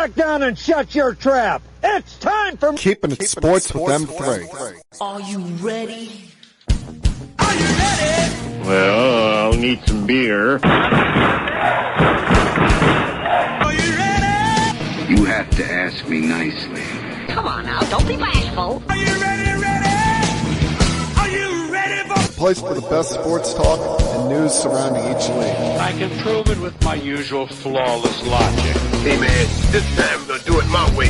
back down and shut your trap. It's time for Keeping It Sports with M3. Are you ready? Are you ready? Well, I'll need some beer. Are you ready? You have to ask me nicely. Come on now, don't be bashful. Are you ready? Are you ready for Place for the best sports talk and news surrounding each league. I can prove it with my usual flawless logic. Hey, man, this time I'm going to do it my way.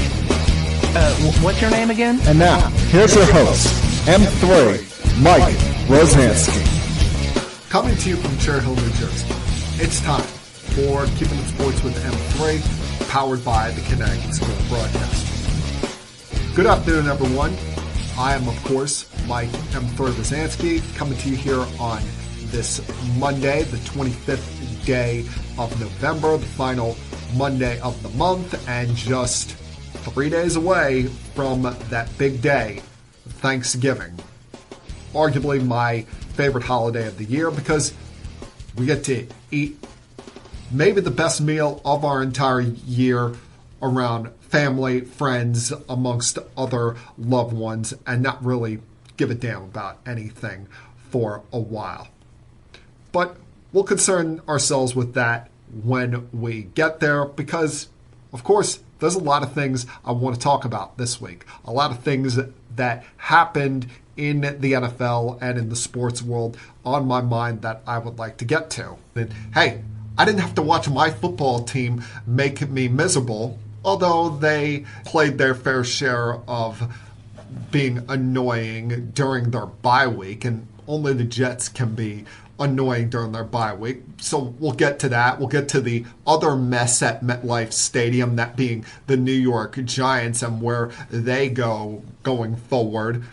What's your name again? And now, here's your host, M3, Mike Rosansky. Coming to you from Cherry Hill, New Jersey. It's time for Keeping It Sports with M3, powered by the Connecticut School of Broadcasting. Good afternoon, everyone. I am, of course, Mike M3 Rosansky, coming to you here on this Monday, the 25th day of November, the final Monday of the month, and just 3 days away from that big day, Thanksgiving. Arguably my favorite holiday of the year because we get to eat maybe the best meal of our entire year around family, friends, amongst other loved ones, and not really give a damn about anything for a while. But we'll concern ourselves with that when we get there because, of course, there's a lot of things I want to talk about this week. A lot of things that happened in the NFL and in the sports world on my mind that I would like to get to. And hey, I didn't have to watch my football team make me miserable, although they played their fair share of being annoying during their bye week, and only the Jets can be annoying during their bye week. So we'll get to that. We'll get to the other mess at MetLife Stadium, that being the New York Giants and where they go going forward.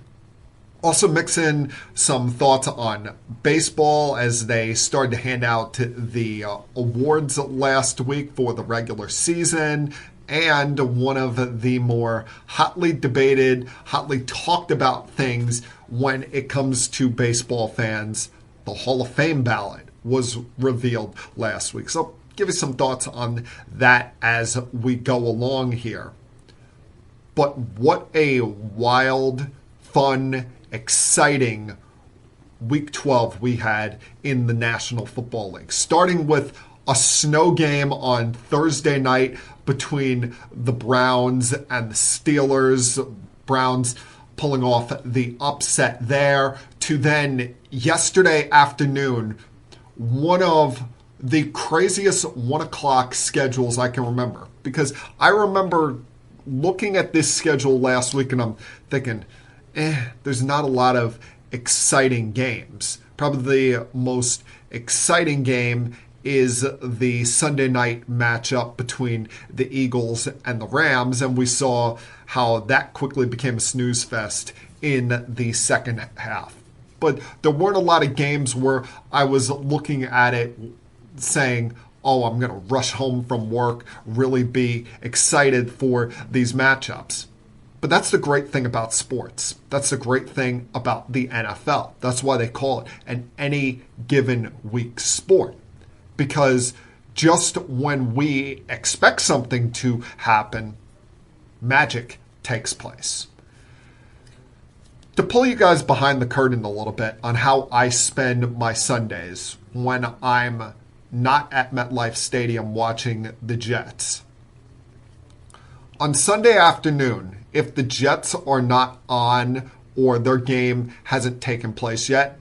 Also mix in some thoughts on baseball as they started to hand out the awards last week for the regular season, and one of the more hotly debated, hotly talked about things when it comes to baseball fans. The Hall of Fame ballot was revealed last week. So give you some thoughts on that as we go along here. But what a wild, fun, exciting Week 12 we had in the National Football League. Starting with a snow game on Thursday night between the Browns and the Steelers. Browns pulling off the upset there, to then yesterday afternoon, one of the craziest 1 o'clock schedules I can remember. Because I remember looking at this schedule last week and I'm thinking, there's not a lot of exciting games. Probably the most exciting game is the Sunday night matchup between the Eagles and the Rams, and we saw how that quickly became a snooze fest in the second half. But there weren't a lot of games where I was looking at it saying, oh, I'm going to rush home from work, really be excited for these matchups. But that's the great thing about sports. That's the great thing about the NFL. That's why they call it an any given week sport. Because just when we expect something to happen, magic takes place. To pull you guys behind the curtain a little bit on how I spend my Sundays when I'm not at MetLife Stadium watching the Jets. On Sunday afternoon, if the Jets are not on or their game hasn't taken place yet,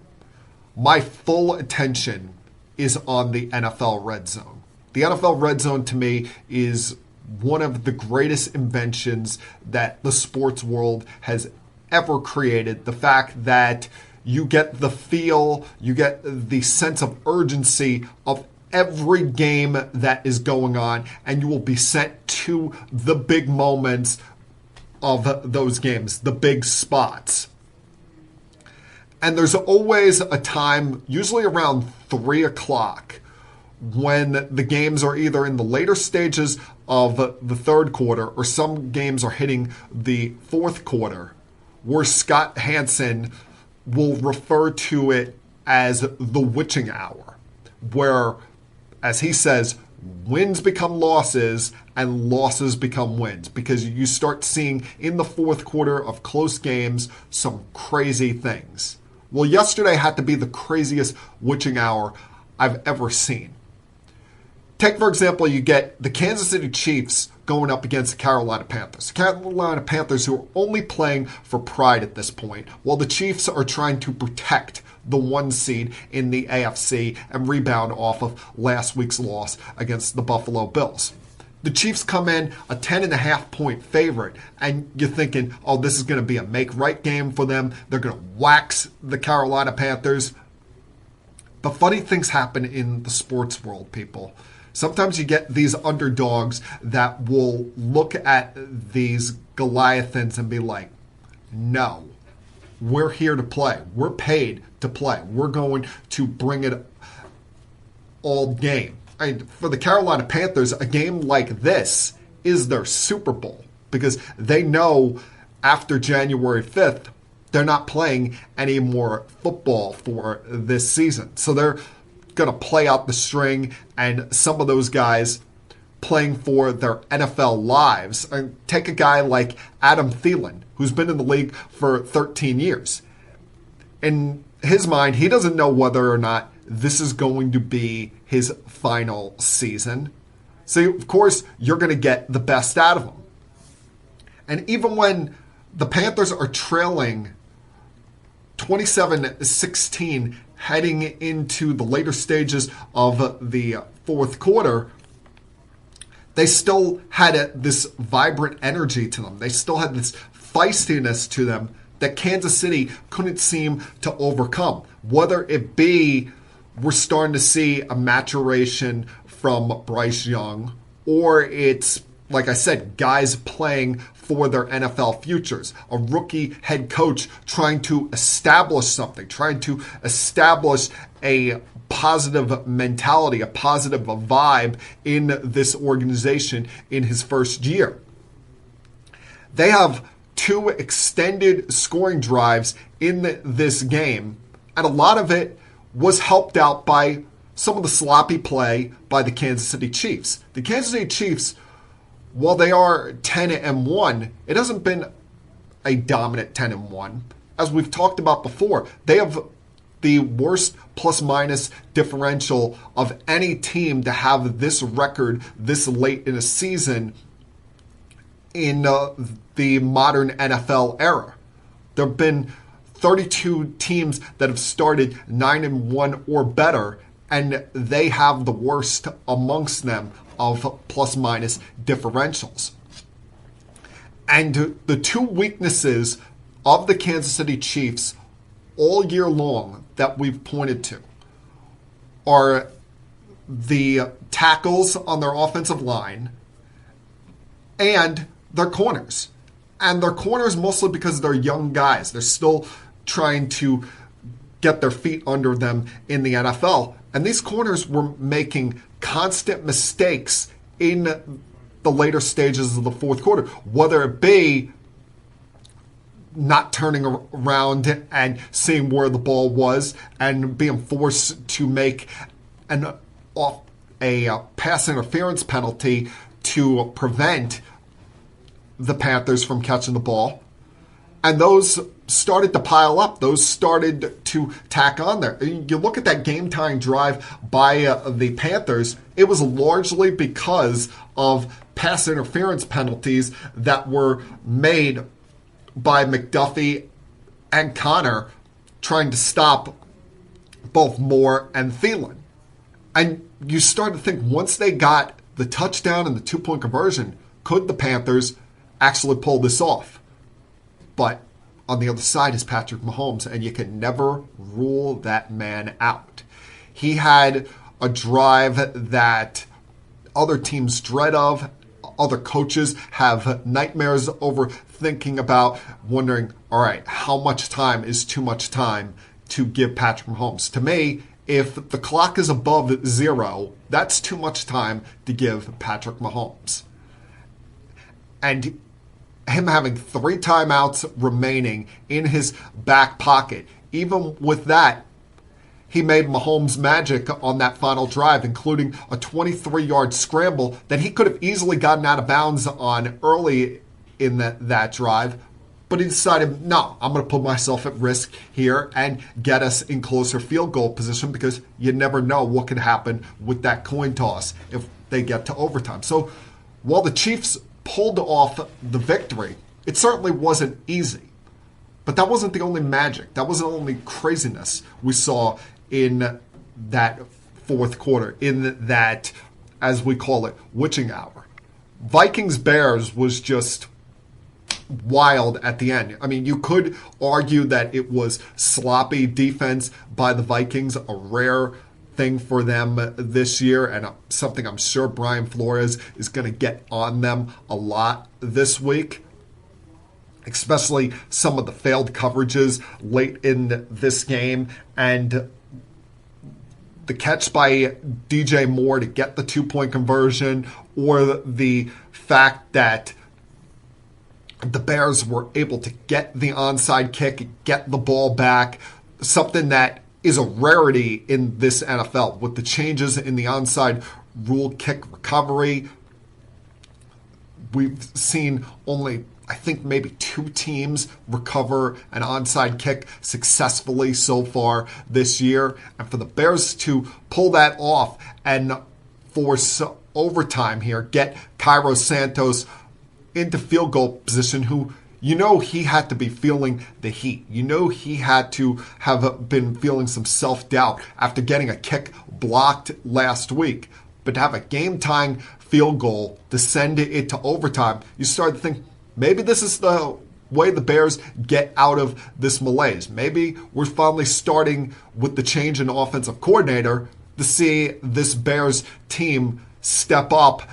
my full attention is on the NFL Red Zone. The NFL Red Zone to me is one of the greatest inventions that the sports world has ever created. The fact that you get the feel, you get the sense of urgency of every game that is going on, and you will be sent to the big moments of those games, the big spots. And there's always a time, usually around 3 o'clock, when the games are either in the later stages of the third quarter or some games are hitting the fourth quarter, where Scott Hansen will refer to it as the witching hour, where, as he says, wins become losses and losses become wins, because you start seeing in the fourth quarter of close games some crazy things. Well, yesterday had to be the craziest witching hour I've ever seen. Take, for example, you get the Kansas City Chiefs going up against the Carolina Panthers. The Carolina Panthers, who are only playing for pride at this point, while the Chiefs are trying to protect the 1 seed in the AFC and rebound off of last week's loss against the Buffalo Bills. The Chiefs come in a 10.5 point favorite, and you're thinking, oh, this is going to be a make-right game for them. They're going to wax the Carolina Panthers. But funny things happen in the sports world, people. Sometimes you get these underdogs that will look at these Goliathans and be like, no, we're here to play. We're paid to play. We're going to bring it all game. For the Carolina Panthers, a game like this is their Super Bowl, because they know after January 5th, they're not playing any more football for this season. So they're going to play out the string, and some of those guys playing for their NFL lives. And take a guy like Adam Thielen, who's been in the league for 13 years. In his mind, he doesn't know whether or not this is going to be his final season. So, of course, you're going to get the best out of him. And even when the Panthers are trailing 27-16 heading into the later stages of the fourth quarter, they still had this vibrant energy to them. They still had this feistiness to them that Kansas City couldn't seem to overcome. Whether it be we're starting to see a maturation from Bryce Young, or it's, like I said, guys playing for their NFL futures. A rookie head coach trying to establish something, trying to establish a positive mentality, a positive vibe in this organization in his first year. They have 2 extended scoring drives in this game, and a lot of it was helped out by some of the sloppy play by the Kansas City Chiefs. The Kansas City Chiefs, while they are 10-1, it hasn't been a dominant 10-1. As we've talked about before, they have the worst plus-minus differential of any team to have this record this late in a season in the modern NFL era. There have been 32 teams that have started 9-1 or better, and they have the worst amongst them of plus-minus differentials. And the 2 weaknesses of the Kansas City Chiefs all year long that we've pointed to are the tackles on their offensive line and their corners. And their corners mostly because they're young guys. They're still trying to get their feet under them in the NFL. And these corners were making constant mistakes in the later stages of the fourth quarter, whether it be not turning around and seeing where the ball was and being forced to make a pass interference penalty to prevent the Panthers from catching the ball. And those started to pile up. Those started to tack on there. You look at that game-tying drive by the Panthers, it was largely because of pass interference penalties that were made by McDuffie and Connor trying to stop both Moore and Thielen. And you start to think, once they got the touchdown and the 2-point conversion, could the Panthers actually pull this off? But on the other side is Patrick Mahomes, and you can never rule that man out. He had a drive that other teams dread of. Other coaches have nightmares over thinking about, wondering, all right, how much time is too much time to give Patrick Mahomes? To me, if the clock is above 0, that's too much time to give Patrick Mahomes. And him having 3 timeouts remaining in his back pocket, even with that, he made Mahomes magic on that final drive, including a 23-yard scramble that he could have easily gotten out of bounds on early in that drive. But he decided, no, I'm going to put myself at risk here and get us in closer field goal position, because you never know what could happen with that coin toss if they get to overtime. So while the Chiefs pulled off the victory, it certainly wasn't easy. But that wasn't the only magic. That wasn't the only craziness we saw in that fourth quarter, in that, as we call it, witching hour. Vikings-Bears was just wild at the end. I mean, you could argue that it was sloppy defense by the Vikings, a rare thing for them this year, and something I'm sure Brian Flores is going to get on them a lot this week, especially some of the failed coverages late in this game, and the catch by DJ Moore to get the 2-point conversion, or the fact that the Bears were able to get the onside kick, get the ball back, something that is a rarity in this NFL. With the changes in the onside rule kick recovery, we've seen only, I think, maybe 2 teams recover an onside kick successfully so far this year. And for the Bears to pull that off and force overtime here, get Cairo Santos into field goal position, who, you know, he had to be feeling the heat. You know, he had to have been feeling some self-doubt after getting a kick blocked last week. But to have a game-tying field goal to send it to overtime, you start to think, maybe this is the way the Bears get out of this malaise. Maybe we're finally starting with the change in offensive coordinator to see this Bears team step up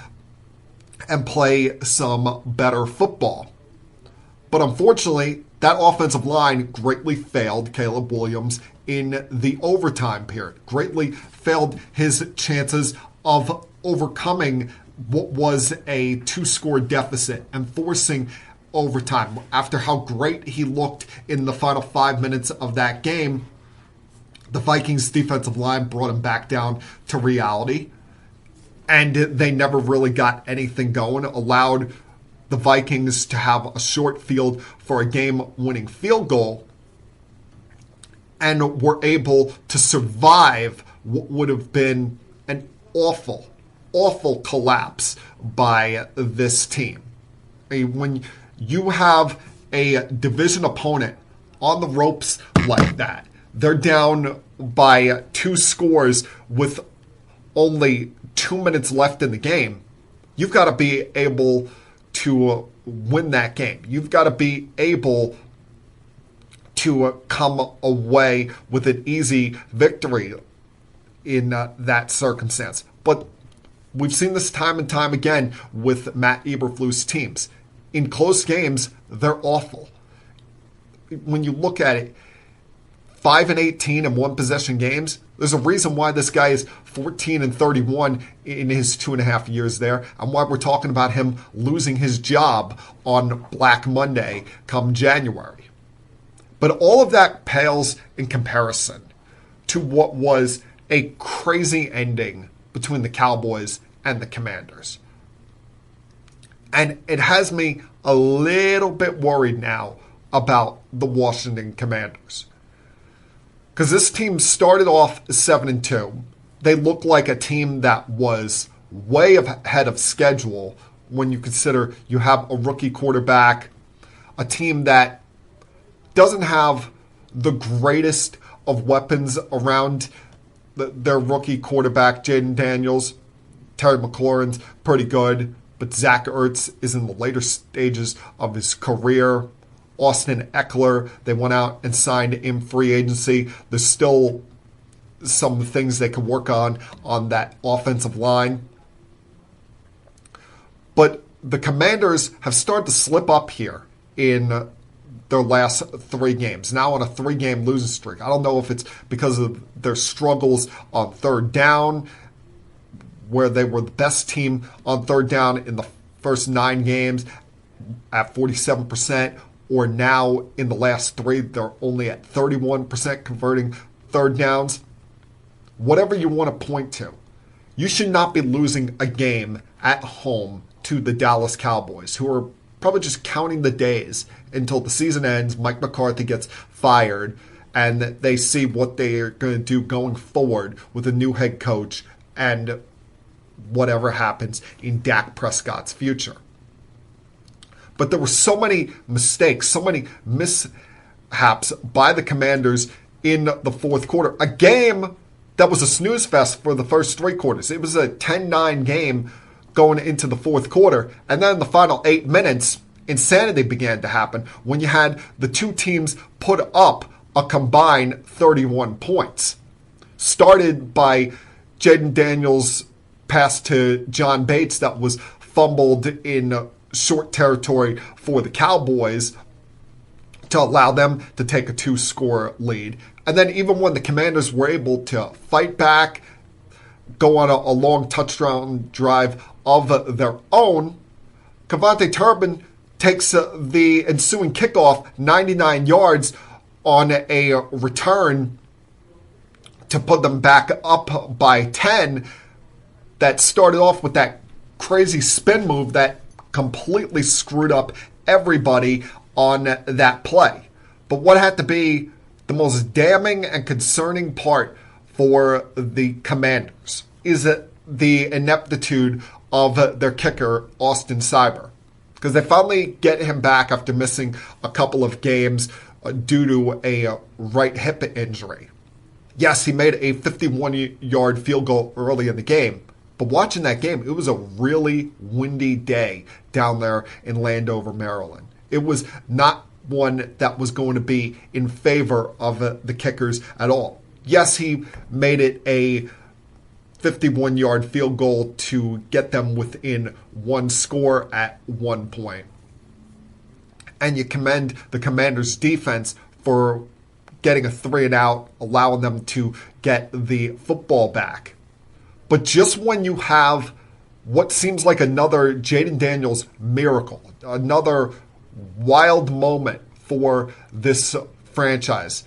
and play some better football. But unfortunately, that offensive line greatly failed Caleb Williams in the overtime period, greatly failed his chances of overcoming what was a 2-score deficit and forcing overtime. After how great he looked in the final 5 minutes of that game, the Vikings defensive line brought him back down to reality, and they never really got anything going, allowed the Vikings to have a short field for a game-winning field goal, and were able to survive what would have been an awful, awful collapse by this team. I mean, when you have a division opponent on the ropes like that, they're down by 2 scores with only 2 minutes left in the game, you've got to be able to win that game. You've got to be able to come away with an easy victory in that circumstance. But we've seen this time and time again with Matt Eberflus teams. In close games, they're awful. When you look at it, 5-18 in one-possession games, there's a reason why this guy is 14-31 in his 2.5 years there, and why we're talking about him losing his job on Black Monday come January. But all of that pales in comparison to what was a crazy ending between the Cowboys and the Commanders. And it has me a little bit worried now about the Washington Commanders. Because this team started off 7-2. They look like a team that was way ahead of schedule when you consider you have a rookie quarterback, a team that doesn't have the greatest of weapons around their rookie quarterback, Jaden Daniels. Terry McLaurin's pretty good, but Zach Ertz is in the later stages of his career. Austin Eckler, they went out and signed in free agency. There's still some things they can work on that offensive line. But the Commanders have started to slip up here in their last 3 games, now on a 3-game losing streak. I don't know if it's because of their struggles on third down, where they were the best team on third down in the first 9 games at 47%, or now in the last 3, they're only at 31% converting third downs. whatever you want to point to, you should not be losing a game at home to the Dallas Cowboys, who are probably just counting the days until the season ends, Mike McCarthy gets fired, and they see what they're going to do going forward with a new head coach and whatever happens in Dak Prescott's future. But there were so many mistakes, so many mishaps by the Commanders in the fourth quarter. A game that was a snooze fest for the first three quarters. It was a 10-9 game going into the fourth quarter. And then in the final 8 minutes, insanity began to happen when you had the two teams put up a combined 31 points. Started by Jaden Daniels' pass to John Bates that was fumbled in short territory for the Cowboys to allow them to take a 2-score lead. And then even when the Commanders were able to fight back, go on a long touchdown drive of their own, Cavante Turbin takes the ensuing kickoff 99 yards on a return to put them back up by 10 that started off with that crazy spin move that completely screwed up everybody on that play. But what had to be the most damning and concerning part for the Commanders is the ineptitude of their kicker, Austin Seibert. Because they finally get him back after missing a couple of games due to a right hip injury. Yes, he made a 51-yard field goal early in the game. But watching that game, it was a really windy day down there in Landover, Maryland. It was not one that was going to be in favor of the kickers at all. Yes, he made it a 51-yard field goal to get them within one score at one point. And you commend the Commanders' defense for getting a 3-and-out, allowing them to get the football back. But just when you have what seems like another Jaden Daniels miracle, another wild moment for this franchise,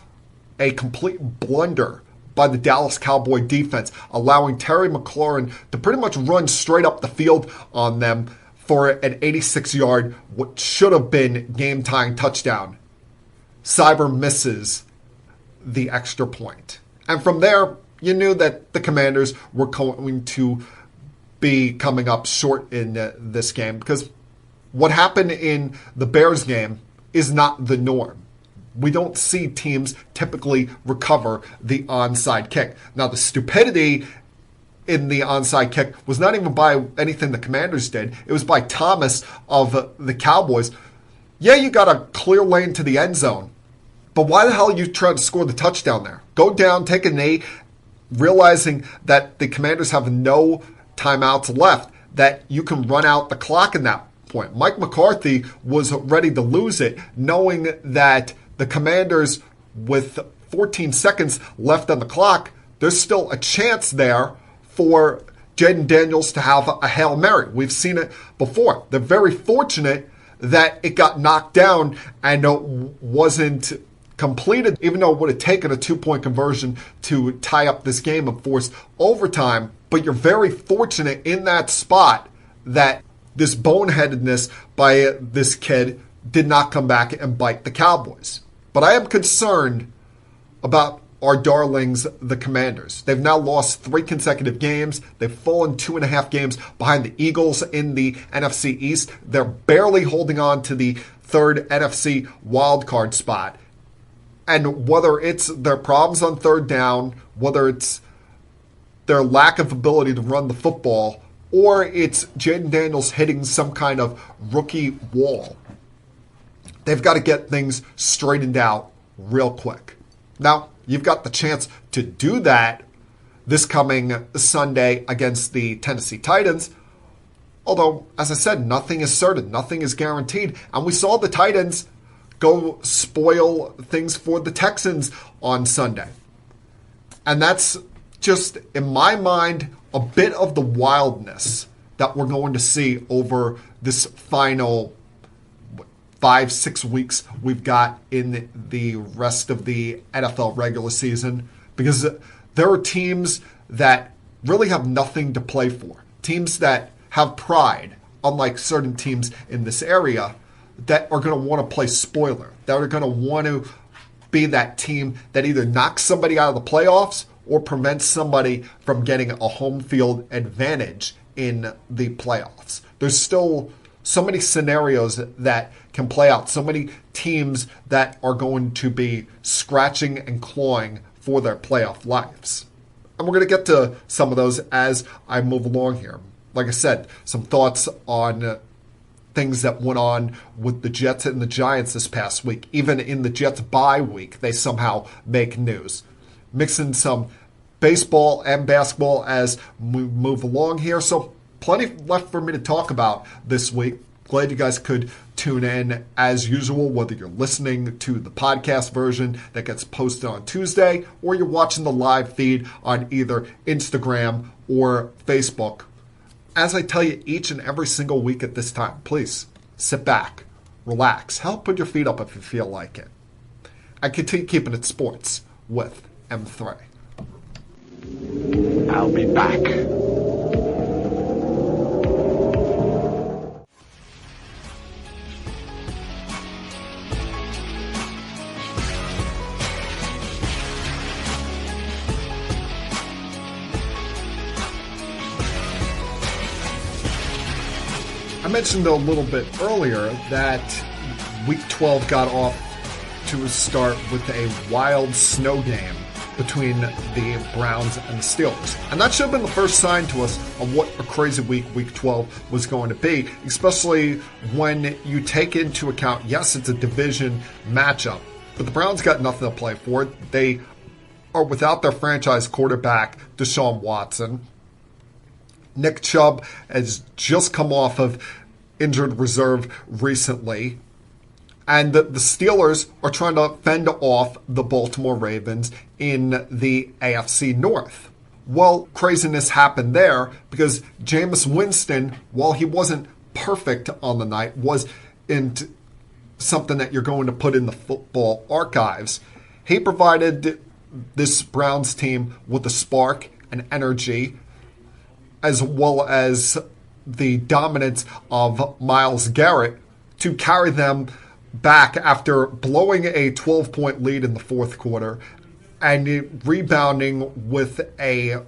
a complete blunder by the Dallas Cowboy defense, allowing Terry McLaurin to pretty much run straight up the field on them for an 86-yard, what should have been game-tying touchdown. Seibert misses the extra point. And from there, you knew that the Commanders were going to be coming up short in this game because what happened in the Bears game is not the norm. We don't see teams typically recover the onside kick. Now, the stupidity in the onside kick was not even by anything the Commanders did. It was by Thomas of the Cowboys. Yeah, you got a clear lane to the end zone, but why the hell are you trying to score the touchdown there? Go down, take a knee, realizing that the Commanders have no timeouts left, that you can run out the clock in that point. Mike McCarthy was ready to lose it, knowing that the Commanders, with 14 seconds left on the clock, there's still a chance there for Jaden Daniels to have a Hail Mary. We've seen it before. They're very fortunate that it got knocked down and wasn't completed, even though it would have taken a 2-point conversion to tie up this game and force overtime. But you're very fortunate in that spot that this boneheadedness by this kid did not come back and bite the Cowboys. But I am concerned about our darlings, the Commanders. They've now lost 3 consecutive games. They've fallen 2.5 games behind the Eagles in the NFC East. They're barely holding on to the 3rd NFC wildcard spot. And whether it's their problems on 3rd down, whether it's their lack of ability to run the football, or it's Jaden Daniels hitting some kind of rookie wall, they've got to get things straightened out real quick. Now, you've got the chance to do that this coming Sunday against the Tennessee Titans. Although, as I said, nothing is certain, nothing is guaranteed. And we saw the Titans go spoil things for the Texans on Sunday. And that's just, in my mind, a bit of the wildness that we're going to see over this final 5-6 weeks we've got in the rest of the NFL regular season, because There are teams that really have nothing to play for. Teams that have pride, unlike certain teams in this area, that are going to want to play spoiler, that are going to want to be that team that either knocks somebody out of the playoffs or prevents somebody from getting a home field advantage in the playoffs. There's still so many scenarios that can play out, so many teams that are going to be scratching and clawing for their playoff lives. And we're going to get to some of those as I move along here. Like I said, some thoughts on things that went on with the Jets and the Giants this past week. Even in the Jets bye week, they somehow make news. Mixing some baseball and basketball as we move along here. So plenty left for me to talk about this week. Glad you guys could tune in as usual, whether you're listening to the podcast version that gets posted on Tuesday or you're watching the live feed on either Instagram or Facebook. As I tell you each and every single week at this time, please sit back, relax, help put your feet up if you feel like it. I continue keeping it sports with M3. I'll be back. I mentioned a little bit earlier that Week 12 got off to a start with a wild snow game between the Browns and the Steelers. And that should have been the first sign to us of what a crazy Week 12 was going to be, especially when you take into account, yes, it's a division matchup, but the Browns got nothing to play for. They are without their franchise quarterback, Deshaun Watson. Nick Chubb has just come off of injured reserve recently. And the Steelers are trying to fend off the Baltimore Ravens in the AFC North. Well, craziness happened there because Jameis Winston, while he wasn't perfect on the night, wasn't something that you're going to put in the football archives. He provided this Browns team with a spark and energy, as well as the dominance of Myles Garrett to carry them back after blowing a 12-point lead in the fourth quarter and rebounding with a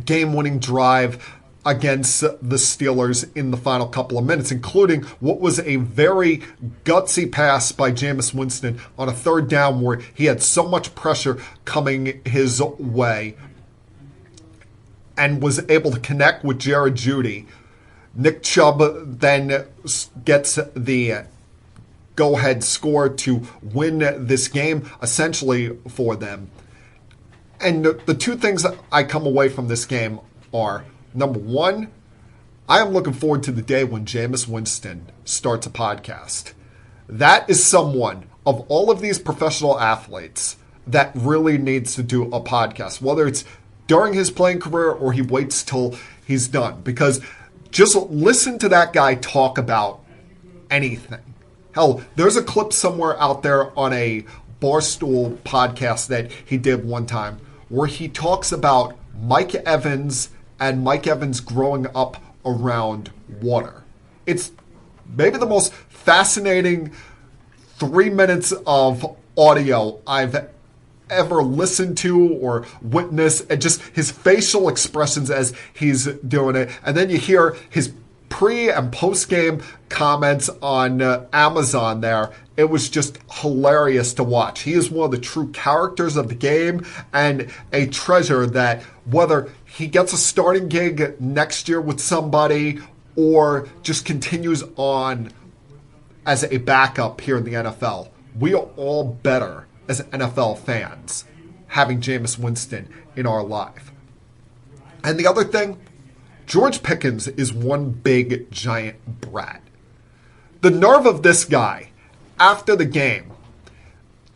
game-winning drive against the Steelers in the final couple of minutes, including what was a very gutsy pass by Jameis Winston on a third down where he had so much pressure coming his way and was able to connect with Jared Jeudy. Nick Chubb then gets the go-ahead score to win this game, essentially, for them. And the two things that I come away from this game are, number one, I am looking forward to the day when Jameis Winston starts a podcast. That is someone, of all of these professional athletes, that really needs to do a podcast, whether it's during his playing career or he waits till he's done. Because just listen to that guy talk about anything. Hell, there's a clip somewhere out there on a Barstool podcast that he did one time where he talks about Mike Evans and Mike Evans growing up around water. It's maybe the most fascinating 3 minutes of audio I've ever listened to or witnessed, and just his facial expressions as he's doing it. And then you hear his pre and post game comments on Amazon there. It was just hilarious to watch. He is one of the true characters of the game and a treasure that, whether he gets a starting gig next year with somebody or just continues on as a backup here in the NFL, we are all better as NFL fans having Jameis Winston in our life. And the other thing, George Pickens is one big giant brat. The nerve of this guy after the game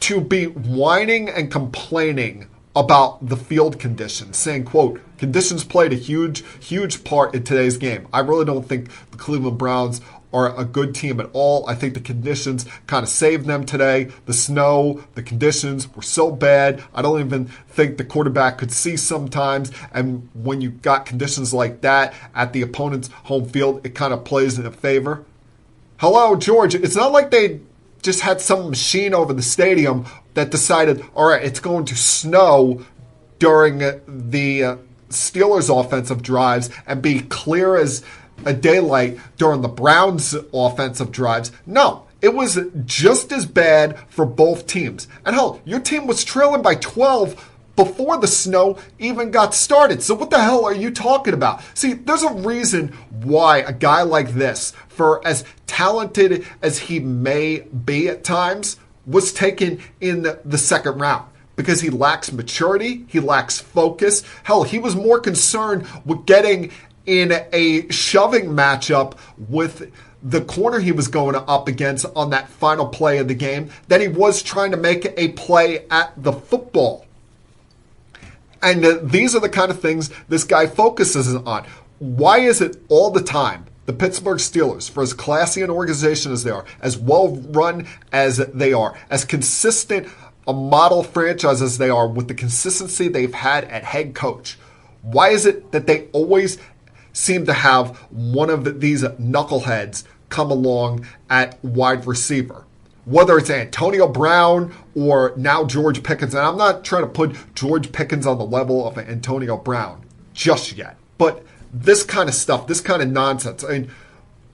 to be whining and complaining about the field conditions, saying, quote, conditions played a huge part in today's game. I really don't think the Cleveland Browns are a good team at all. I think the conditions kind of saved them today. The snow, the conditions were so bad. I don't even think the quarterback could see sometimes. And when you got conditions like that at the opponent's home field, it kind of plays in a favor. Hello, George. It's not like they just had some machine over the stadium that decided, all right, it's going to snow during the Steelers' offensive drives and be clear as a daylight during the Browns' offensive drives. No, it was just as bad for both teams. And hell, your team was trailing by 12 before the snow even got started. So what the hell are you talking about? See, there's a reason why a guy like this, for as talented as he may be at times, was taken in the second round. Because he lacks maturity, he lacks focus. Hell, he was more concerned with getting in a shoving matchup with the corner he was going up against on that final play of the game than he was trying to make a play at the football. And these are the kind of things this guy focuses on. Why is it all the time the Pittsburgh Steelers, for as classy an organization as they are, as well run as they are, as consistent a model franchise as they are with the consistency they've had at head coach, why is it that they always seem to have one of these knuckleheads come along at wide receiver? Whether it's Antonio Brown or now George Pickens, and I'm not trying to put George Pickens on the level of Antonio Brown just yet, but this kind of stuff, this kind of nonsense. I mean,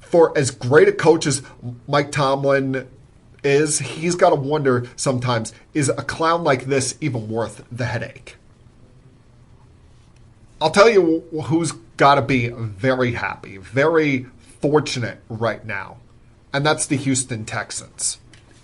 for as great a coach as Mike Tomlin is, he's got to wonder sometimes, is a clown like this even worth the headache? I'll tell you who's got to be very happy, very fortunate right now, and that's the Houston Texans.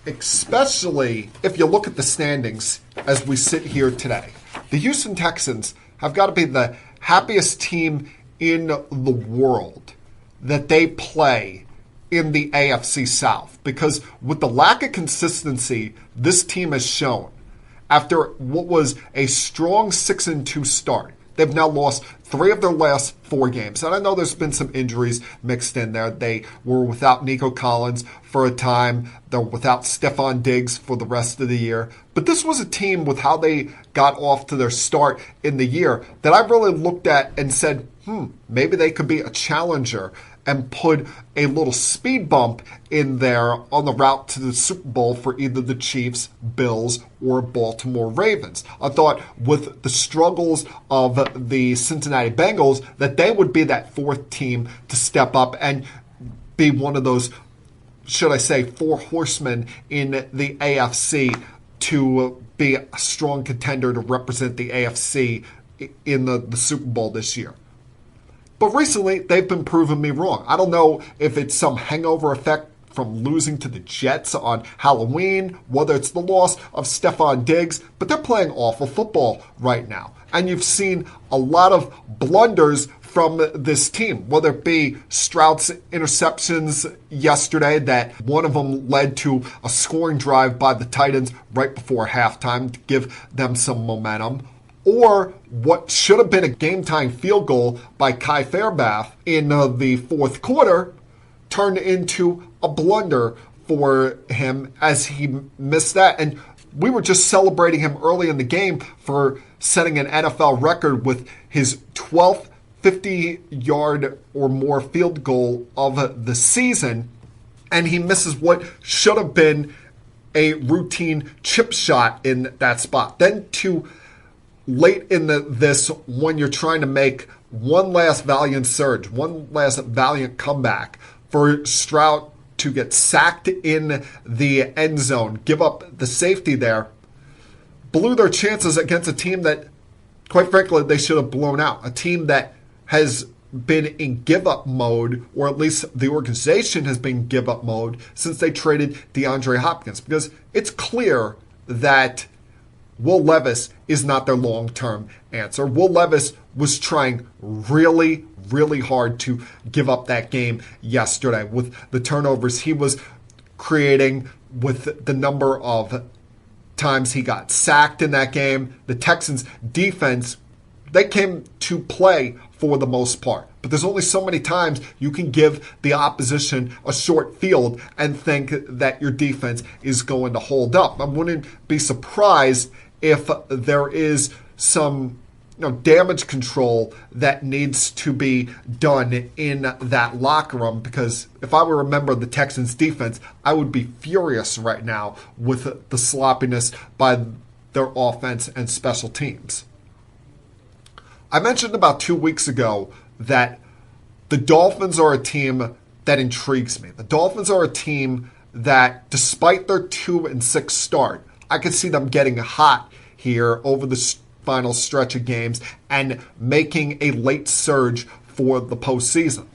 Especially if you look at the standings as we sit here today. The Houston Texans have got to be the happiest team in the world that they play in the AFC South, because with the lack of consistency this team has shown after what was a strong 6-2 start, they've now lost 3 of their last 4 games. And I know there's been some injuries mixed in there. They were without Nico Collins for a time. They're without Stephon Diggs for the rest of the year. But this was a team, with how they got off to their start in the year, that I really looked at and said, maybe they could be a challenger and put a little speed bump in there on the route to the Super Bowl for either the Chiefs, Bills, or Baltimore Ravens. I thought with the struggles of the Cincinnati Bengals that they would be that 4th team to step up and be one of those, should I say, 4 horsemen in the AFC to be a strong contender to represent the AFC in the Super Bowl this year. But recently, they've been proving me wrong. I don't know if it's some hangover effect from losing to the Jets on Halloween, whether it's the loss of Stephon Diggs, but they're playing awful football right now. And you've seen a lot of blunders from this team, whether it be Stroud's interceptions yesterday, that one of them led to a scoring drive by the Titans right before halftime to give them some momentum, or what should have been a game-tying field goal by Kai Fairbath in the 4th quarter turned into a blunder for him as he missed that. And we were just celebrating him early in the game for setting an NFL record with his 12th 50-yard or more field goal of the season, and he misses what should have been a routine chip shot in that spot. Then to late in this, when you're trying to make one last valiant surge, one last valiant comeback, for Stroud to get sacked in the end zone, give up the safety there, blew their chances against a team that, quite frankly, they should have blown out. A team that has been in give-up mode, or at least the organization has been in give-up mode since they traded DeAndre Hopkins, because it's clear that Will Levis is not their long-term answer. Will Levis was trying really, really hard to give up that game yesterday with the turnovers he was creating, with the number of times he got sacked in that game. The Texans' defense, they came to play for the most part. But there's only so many times you can give the opposition a short field and think that your defense is going to hold up. I wouldn't be surprised if there is some damage control that needs to be done in that locker room, because if I were a member of the Texans defense, I would be furious right now with the sloppiness by their offense and special teams. I mentioned about 2 weeks ago that the Dolphins are a team that intrigues me. The Dolphins are a team that, despite their 2-6 start, I could see them getting hot here over the final stretch of games and making a late surge for the postseason.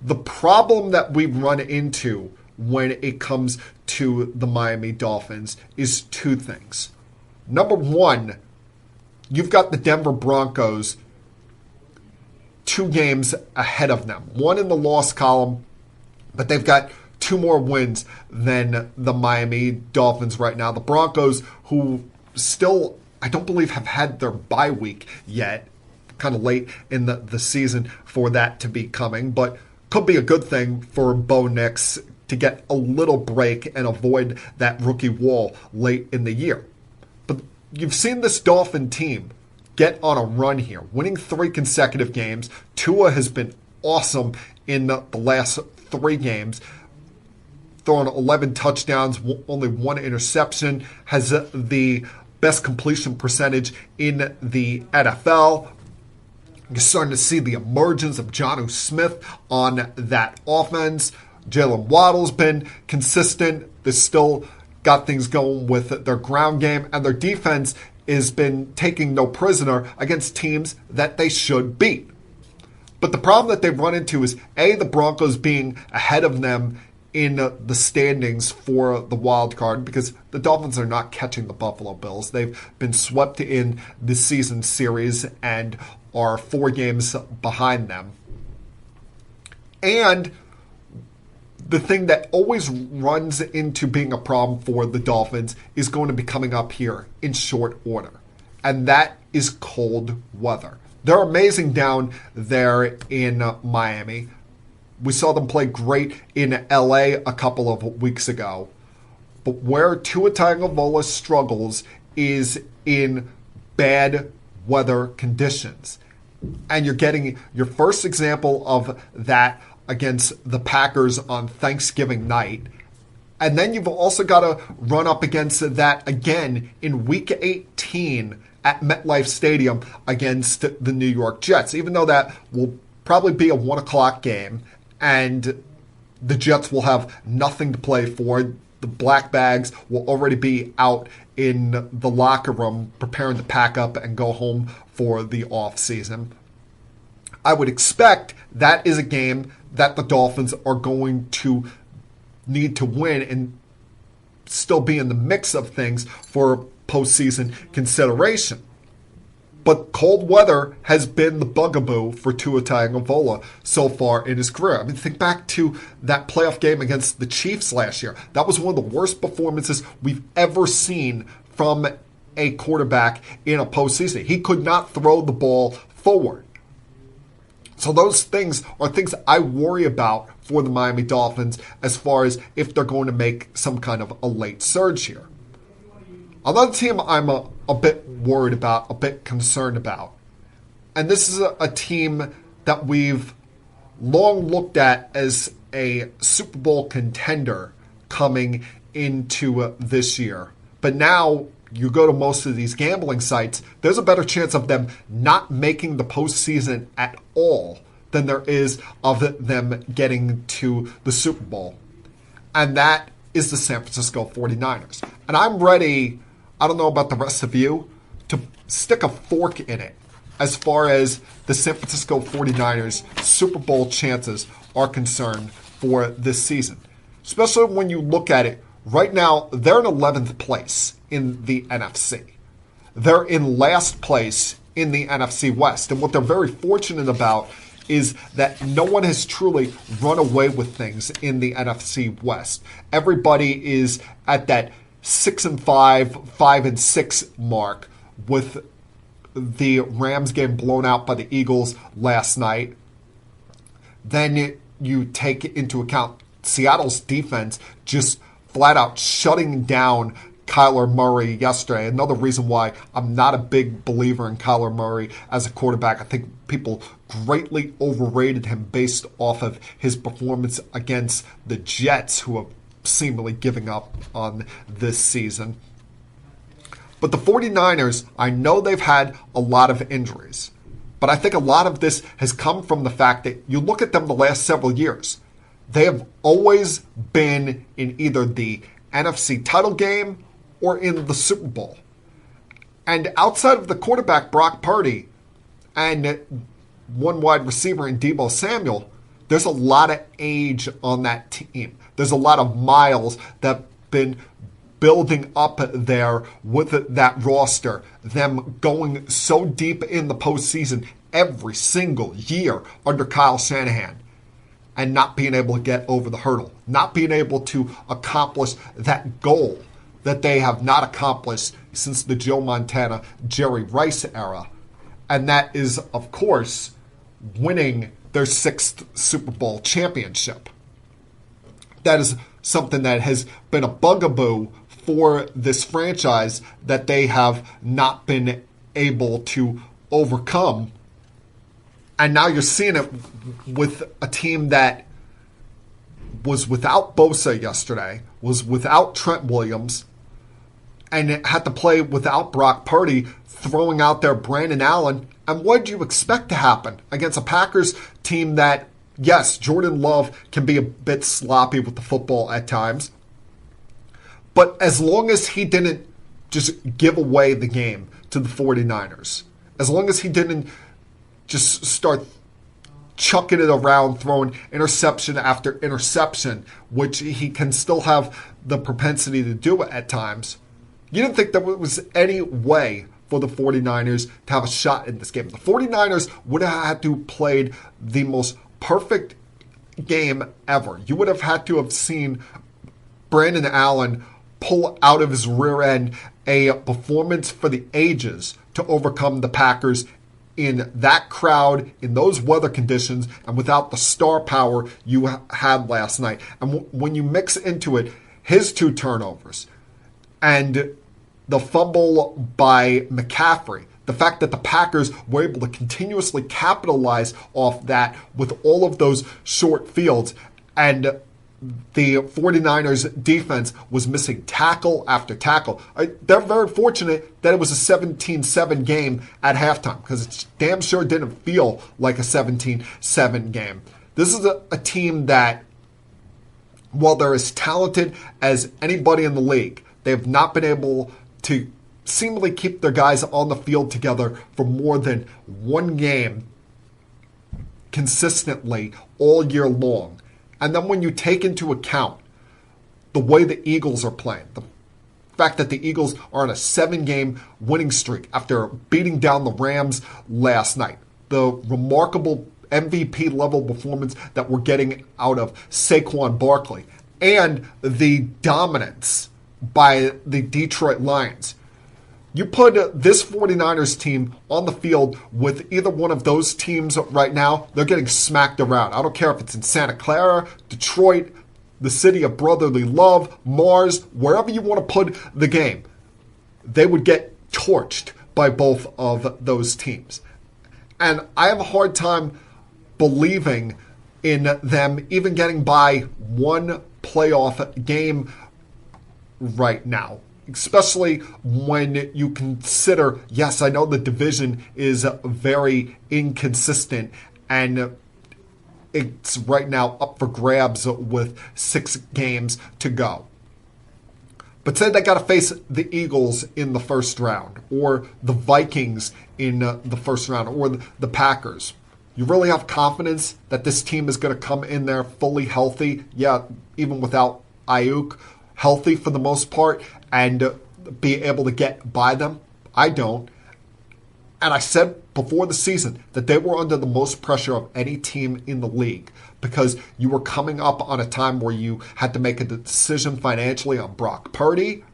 The problem that we run into when it comes to the Miami Dolphins is two things. Number one, you've got the Denver Broncos 2 games ahead of them. One in the loss column, but they've got 2 more wins than the Miami Dolphins right now. The Broncos, who still, I don't believe, have had their bye week yet. Kind of late in the season for that to be coming, but could be a good thing for Bo Nix to get a little break and avoid that rookie wall late in the year. But you've seen this Dolphin team get on a run here, winning 3 consecutive games. Tua has been awesome in the last 3 games, throwing 11 touchdowns, only 1 interception, has the best completion percentage in the NFL. You're starting to see the emergence of Jonnu Smith on that offense. Jalen Waddle's been consistent. They've still got things going with their ground game, and their defense has been taking no prisoner against teams that they should beat. But the problem that they've run into is, A, the Broncos being ahead of them in the standings for the wild card, because the Dolphins are not catching the Buffalo Bills. They've been swept in the season series and are 4 games behind them. And the thing that always runs into being a problem for the Dolphins is going to be coming up here in short order, and that is cold weather. They're amazing down there in Miami. We saw them play great in LA a couple of weeks ago. But where Tua Tagovailoa struggles is in bad weather conditions. And you're getting your first example of that against the Packers on Thanksgiving night. And then you've also got to run up against that again in Week 18 at MetLife Stadium against the New York Jets, even though that will probably be a 1 o'clock game. And the Jets will have nothing to play for. The Black Bags will already be out in the locker room preparing to pack up and go home for the offseason. I would expect that is a game that the Dolphins are going to need to win and still be in the mix of things for postseason consideration. But cold weather has been the bugaboo for Tua Tagovailoa so far in his career. I mean, think back to that playoff game against the Chiefs last year. That was one of the worst performances we've ever seen from a quarterback in a postseason. He could not throw the ball forward. So those things are things I worry about for the Miami Dolphins as far as if they're going to make some kind of a late surge here. Another team I'm a bit worried about, a bit concerned about, and this is a team that we've long looked at as a Super Bowl contender coming into this year. But now you go to most of these gambling sites, there's a better chance of them not making the postseason at all than there is of them getting to the Super Bowl. And that is the San Francisco 49ers. And I'm ready, I don't know about the rest of you, to stick a fork in it as far as the San Francisco 49ers Super Bowl chances are concerned for this season. Especially when you look at it, right now they're in 11th place in the NFC. They're in last place in the NFC West. And what they're very fortunate about is that no one has truly run away with things in the NFC West. Everybody is at that 6-5, 5-6 mark, with the Rams getting blown out by the Eagles last night. then you take into account Seattle's defense just flat out shutting down Kyler Murray yesterday. Another reason why I'm not a big believer in Kyler Murray as a quarterback. I think people greatly overrated him based off of his performance against the Jets, who have seemingly giving up on this season. But the 49ers, I know they've had a lot of injuries, but I think a lot of this has come from the fact that you look at them the last several years. They have always been in either the NFC title game or in the Super Bowl. And outside of the quarterback, Brock Purdy, and one wide receiver in Deebo Samuel, there's a lot of age on that team. There's a lot of miles that have been building up there with that roster, them going so deep in the postseason every single year under Kyle Shanahan, and not being able to get over the hurdle, not being able to accomplish that goal that they have not accomplished since the Joe Montana, Jerry Rice era. And that is, of course, winning their 6th Super Bowl championship. That is something that has been a bugaboo for this franchise that they have not been able to overcome. And now you're seeing it with a team that was without Bosa yesterday, was without Trent Williams, and it had to play without Brock Purdy, throwing out there Brandon Allen. And what did you expect to happen against a Packers team that, yes, Jordan Love can be a bit sloppy with the football at times, but as long as he didn't just give away the game to the 49ers, as long as he didn't just start chucking it around, throwing interception after interception, which he can still have the propensity to do at times, you didn't think there was any way for the 49ers to have a shot in this game. The 49ers would have had to have played the most perfect game ever. You would have had to have seen Brandon Allen pull out of his rear end a performance for the ages to overcome the Packers in that crowd, in those weather conditions, and without the star power you had last night. And when you mix into it his 2 turnovers and the fumble by McCaffrey, the fact that the Packers were able to continuously capitalize off that with all of those short fields, and the 49ers defense was missing tackle after tackle. They're very fortunate that it was a 17-7 game at halftime, because it damn sure didn't feel like a 17-7 game. This is a team that, while they're as talented as anybody in the league, they have not been able to seemingly keep their guys on the field together for more than one game consistently all year long. And then when you take into account the way the Eagles are playing, the fact that the Eagles are on a 7-game winning streak after beating down the Rams last night, the remarkable MVP level performance that we're getting out of Saquon Barkley, and the dominance by the Detroit Lions. You put this 49ers team on the field with either one of those teams right now, they're getting smacked around. I don't care if it's in Santa Clara, Detroit, the city of brotherly love, Mars, wherever you want to put the game. They would get torched by both of those teams. And I have a hard time believing in them even getting by one playoff game right now, especially when you consider, yes, I know the division is very inconsistent and it's right now up for grabs with 6 games to go. But say they got to face the Eagles in the first round, or the Vikings in the first round, or the Packers. You really have confidence that this team is going to come in there fully healthy, yeah, even without Ayuk, healthy for the most part, and be able to get by them? I don't. And I said before the season that they were under the most pressure of any team in the league, because you were coming up on a time where you had to make a decision financially on Brock Purdy.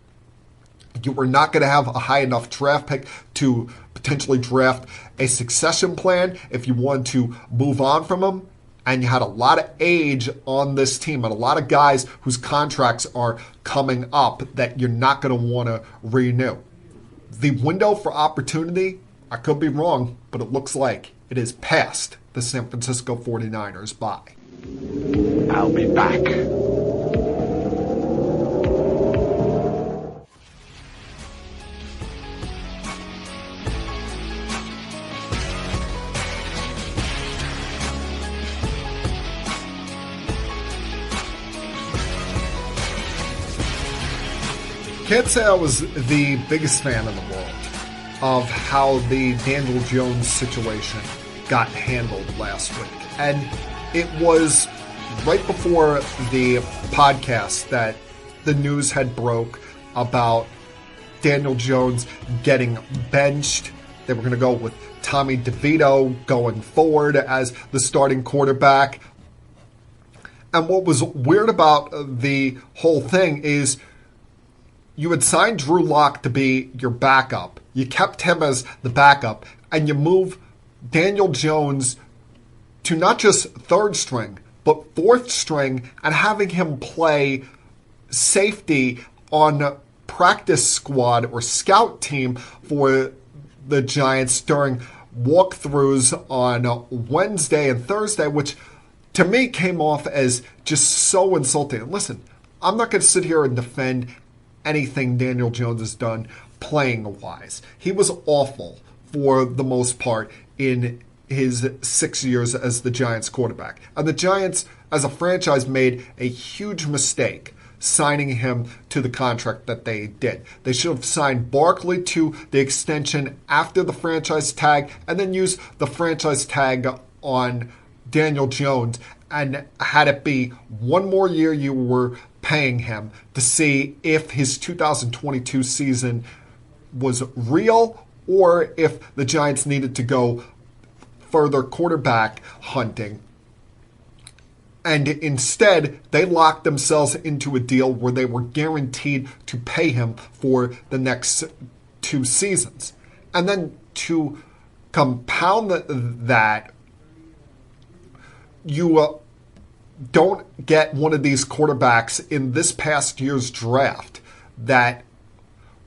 You were not going to have a high enough draft pick to potentially draft a succession plan if you wanted to move on from him. and you had a lot of age on this team and a lot of guys whose contracts are coming up that you're not going to want to renew. The window for opportunity, I could be wrong, but it looks like it is past the San Francisco 49ers by. I'll be back. Can't say I was the biggest fan in the world of how the Daniel Jones situation got handled last week. And it was right before the podcast that the news had broke about Daniel Jones getting benched. They were going to go with Tommy DeVito going forward as the starting quarterback. And what was weird about the whole thing is you had signed Drew Lock to be your backup. You kept him as the backup, and you move Daniel Jones to not just third string, but fourth string, and having him play safety on practice squad or scout team for the Giants during walkthroughs on Wednesday and Thursday, which to me came off as just so insulting. And listen, I'm not going to sit here and defend anything Daniel Jones has done playing-wise. He was awful for the most part in his 6 years as the Giants quarterback. And the Giants, as a franchise, made a huge mistake signing him to the contract that they did. They should have signed Barkley to the extension after the franchise tag and then used the franchise tag on Daniel Jones and had it be one more year you were paying him to see if his 2022 season was real or if the Giants needed to go further quarterback hunting. And instead, they locked themselves into a deal where they were guaranteed to pay him for the next 2 seasons. And then to compound that, you don't get one of these quarterbacks in this past year's draft that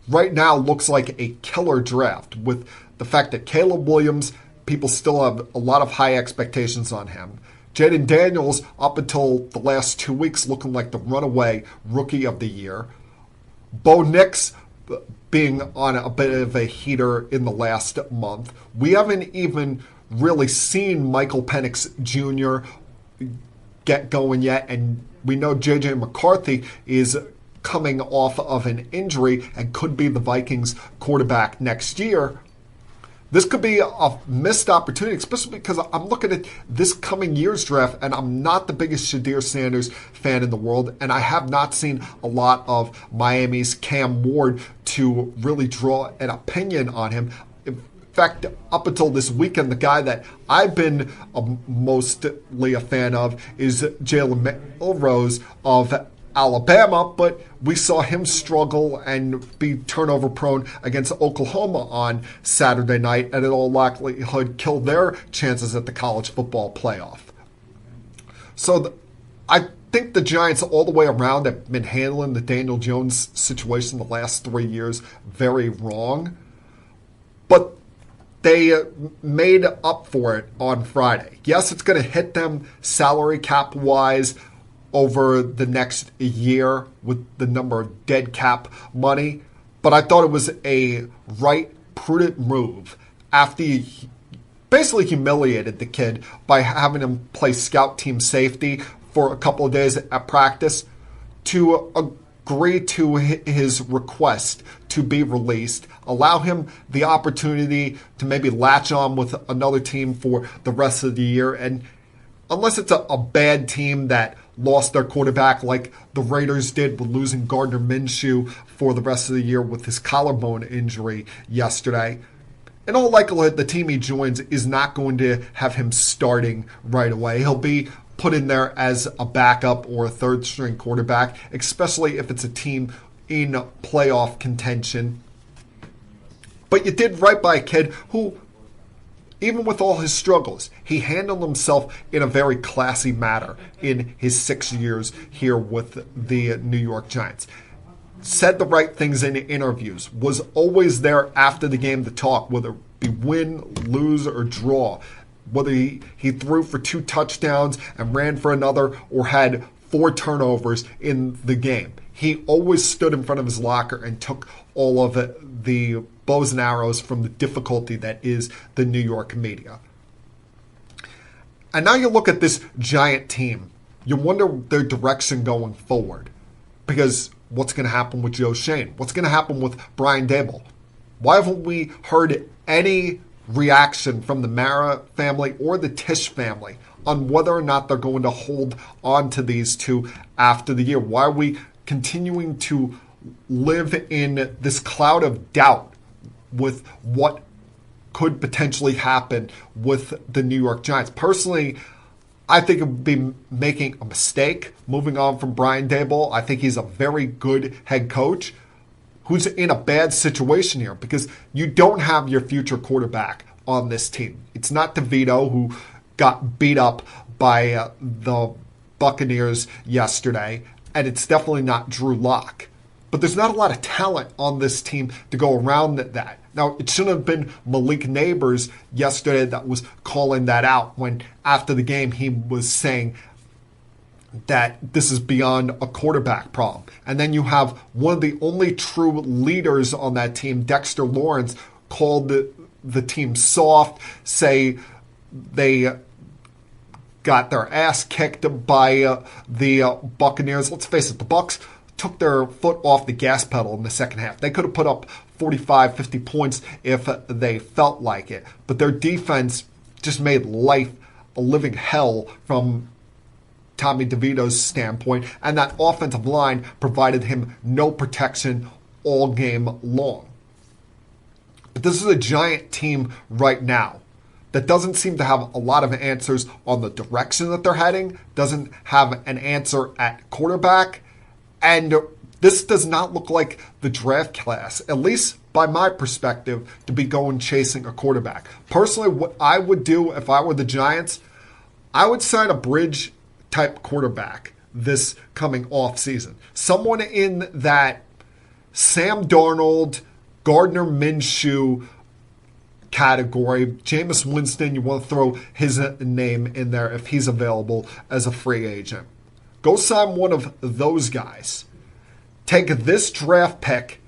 right now looks like a killer draft, with the fact that Caleb Williams, people still have a lot of high expectations on him. Jaden Daniels, up until the last 2 weeks, looking like the runaway rookie of the year. Bo Nix being on a bit of a heater in the last month. We haven't even really seen Michael Penix Jr. get going yet, and we know J.J. McCarthy is coming off of an injury and could be the Vikings quarterback next year. This could be a missed opportunity, especially because I'm looking at this coming year's draft, and I'm not the biggest Shadir Sanders fan in the world, and I have not seen a lot of Miami's Cam Ward to really draw an opinion on him. In fact, up until this weekend, the guy that I've been mostly a fan of is Jalen Milrose of Alabama, but we saw him struggle and be turnover prone against Oklahoma on Saturday night, and in all likelihood kill their chances at the college football playoff. So I think the Giants all the way around have been handling the Daniel Jones situation the last 3 years very wrong, but they made up for it on Friday. Yes, it's going to hit them salary cap wise over the next year with the number of dead cap money, but I thought it was a right, prudent move after you basically humiliated the kid by having him play scout team safety for a couple of days at practice to agree to his request to be released, allow him the opportunity to maybe latch on with another team for the rest of the year. And unless it's a bad team that lost their quarterback like the Raiders did with losing Gardner Minshew for the rest of the year with his collarbone injury yesterday, in all likelihood, the team he joins is not going to have him starting right away. He'll be put in there as a backup or a third-string quarterback, especially if it's a team in playoff contention. But you did right by a kid who even with all his struggles, he handled himself in a very classy manner in his 6 years here with the New York Giants. Said the right things in interviews, was always there after the game to talk, whether it be win, lose, or draw. Whether he threw for 2 touchdowns and ran for another or had 4 turnovers in the game. He always stood in front of his locker and took all of the bows and arrows from the difficulty that is the New York media. And now you look at this Giant team, you wonder their direction going forward. Because what's going to happen with Joe Schoen? What's going to happen with Brian Daboll? Why haven't we heard any reaction from the Mara family or the Tisch family on whether or not they're going to hold on to these two after the year? Why are we continuing to live in this cloud of doubt with what could potentially happen with the New York Giants? Personally, I think it would be making a mistake moving on from Brian Daboll. I think he's a very good head coach who's in a bad situation here because you don't have your future quarterback on this team. It's not DeVito, who got beat up by the Buccaneers yesterday, and it's definitely not Drew Lock. But there's not a lot of talent on this team to go around that. Now, it shouldn't have been Malik Neighbors yesterday that was calling that out when after the game he was saying that this is beyond a quarterback problem. And then you have one of the only true leaders on that team, Dexter Lawrence, called the team soft, say they got their ass kicked by the Buccaneers. Let's face it, the Bucs took their foot off the gas pedal in the second half. They could have put up 45, 50 points if they felt like it. But their defense just made life a living hell from Tommy DeVito's standpoint, and that offensive line provided him no protection all game long. But this is a Giant team right now that doesn't seem to have a lot of answers on the direction that they're heading, doesn't have an answer at quarterback, and this does not look like the draft class, at least by my perspective, to be going chasing a quarterback. Personally, what I would do if I were the Giants, I would sign a bridge type quarterback this coming off season. Someone in that Sam Darnold, Gardner Minshew category. Jameis Winston, you want to throw his name in there if he's available as a free agent. Go sign one of those guys. Take this draft pick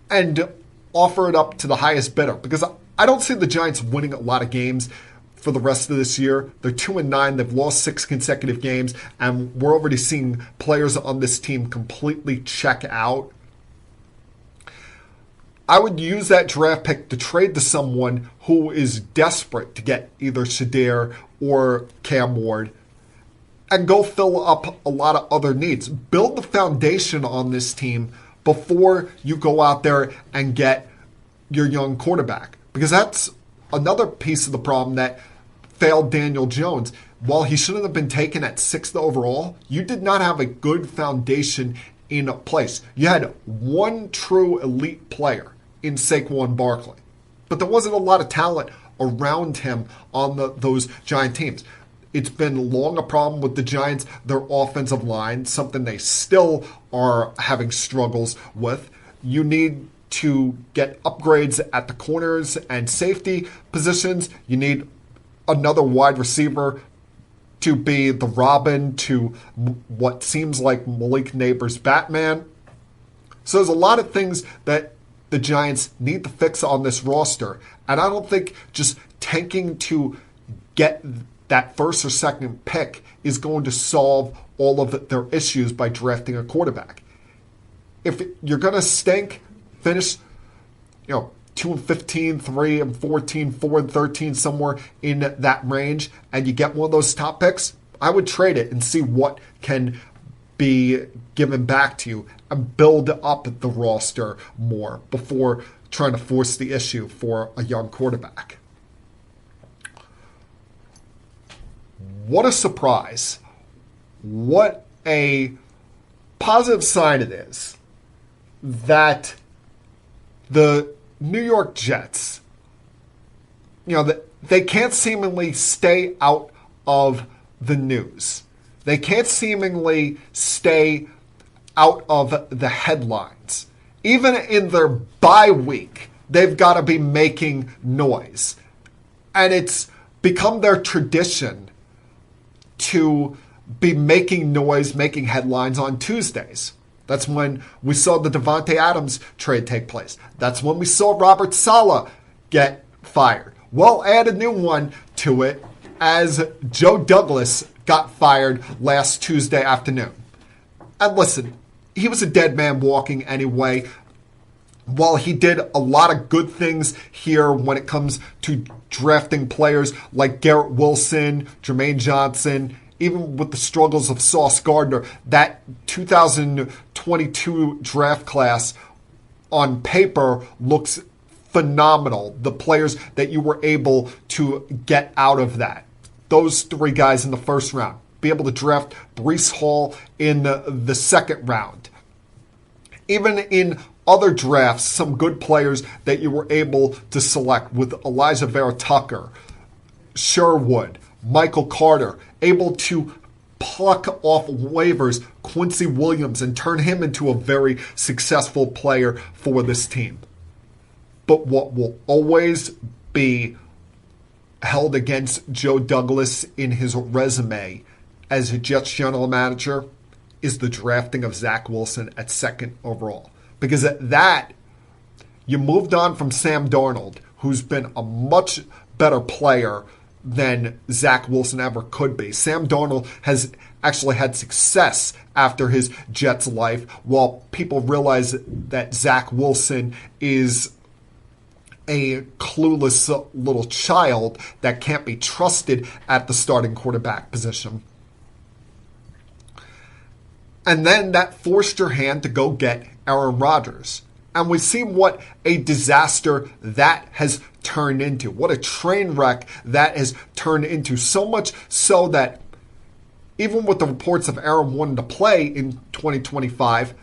and offer it up to the highest bidder. Because I don't see the Giants winning a lot of games for the rest of this year. They're 2-9. They've lost 6 consecutive games, and we're already seeing players on this team completely check out. I would use that draft pick to trade to someone who is desperate to get either Shadir or Cam Ward and go fill up a lot of other needs. Build the foundation on this team before you go out there and get your young quarterback. Because that's another piece of the problem that failed Daniel Jones. While he shouldn't have been taken at 6th overall, you did not have a good foundation in place. You had one true elite player in Saquon Barkley, but there wasn't a lot of talent around him on those Giant teams. It's been long a problem with the Giants, their offensive line, something they still are having struggles with. You need to get upgrades at the corners and safety positions. You need another wide receiver to be the Robin to what seems like Malik Neighbors' Batman. So there's a lot of things that the Giants need to fix on this roster. And I don't think just tanking to get that first or second pick is going to solve all of their issues by drafting a quarterback. If you're going to stink, finish 2-15, 3-14, 4-13, somewhere in that range, and you get one of those top picks, I would trade it and see what can be given back to you and build up the roster more before trying to force the issue for a young quarterback. What a surprise. What a positive sign it is that the New York Jets they can't seemingly stay out of the news. They can't seemingly stay out of the headlines. Even in their bye week, they've got to be making noise. And it's become their tradition to be making noise, making headlines on Tuesdays. That's when we saw the Davante Adams trade take place. That's when we saw Robert Saleh get fired. Well, add a new one to it as Joe Douglas got fired last Tuesday afternoon. And listen, he was a dead man walking anyway. While he did a lot of good things here when it comes to drafting players like Garrett Wilson, Jermaine Johnson, even with the struggles of Sauce Gardner, that 2022 draft class on paper looks phenomenal. The players that you were able to get out of that. Those three guys in the first round. Be able to draft Breece Hall in the second round. Even in other drafts, some good players that you were able to select with Elijah Vera Tucker, Sherwood, Michael Carter, able to pluck off waivers Quincy Williams and turn him into a very successful player for this team. But what will always be held against Joe Douglas in his resume as a Jets general manager is the drafting of Zach Wilson at second overall. Because at that, you moved on from Sam Darnold, who's been a much better player than Zach Wilson ever could be. Sam Darnold has actually had success after his Jets life, while people realize that Zach Wilson is a clueless little child that can't be trusted at the starting quarterback position. And then that forced your hand to go get Aaron Rodgers. And we see what a disaster that has turned into. What a train wreck that has turned into. So much so that even with the reports of Aaron wanting to play in 2025,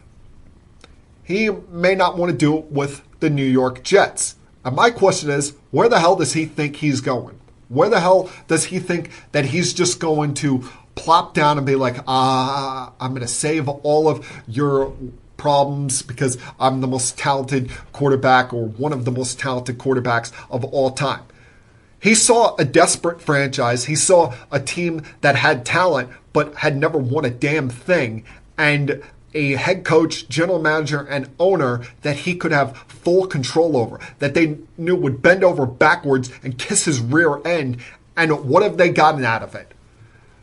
he may not want to do it with the New York Jets. And my question is, where the hell does he think he's going? Where the hell does he think that he's just going to plop down and be like, I'm going to save all of your problems because I'm the most talented quarterback or one of the most talented quarterbacks of all time? He saw a desperate franchise. He saw a team that had talent but had never won a damn thing, and a head coach, general manager, and owner that he could have full control over, that they knew would bend over backwards and kiss his rear end. And what have they gotten out of it?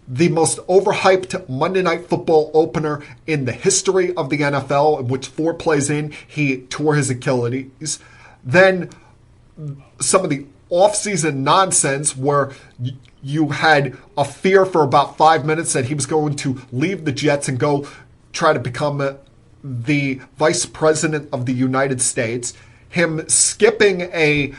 The most overhyped Monday Night Football opener in the history of the NFL, in which 4 plays in, he tore his Achilles. Then some of the offseason nonsense where you had a fear for about 5 minutes that he was going to leave the Jets and go try to become the vice president of the United States. Him skipping a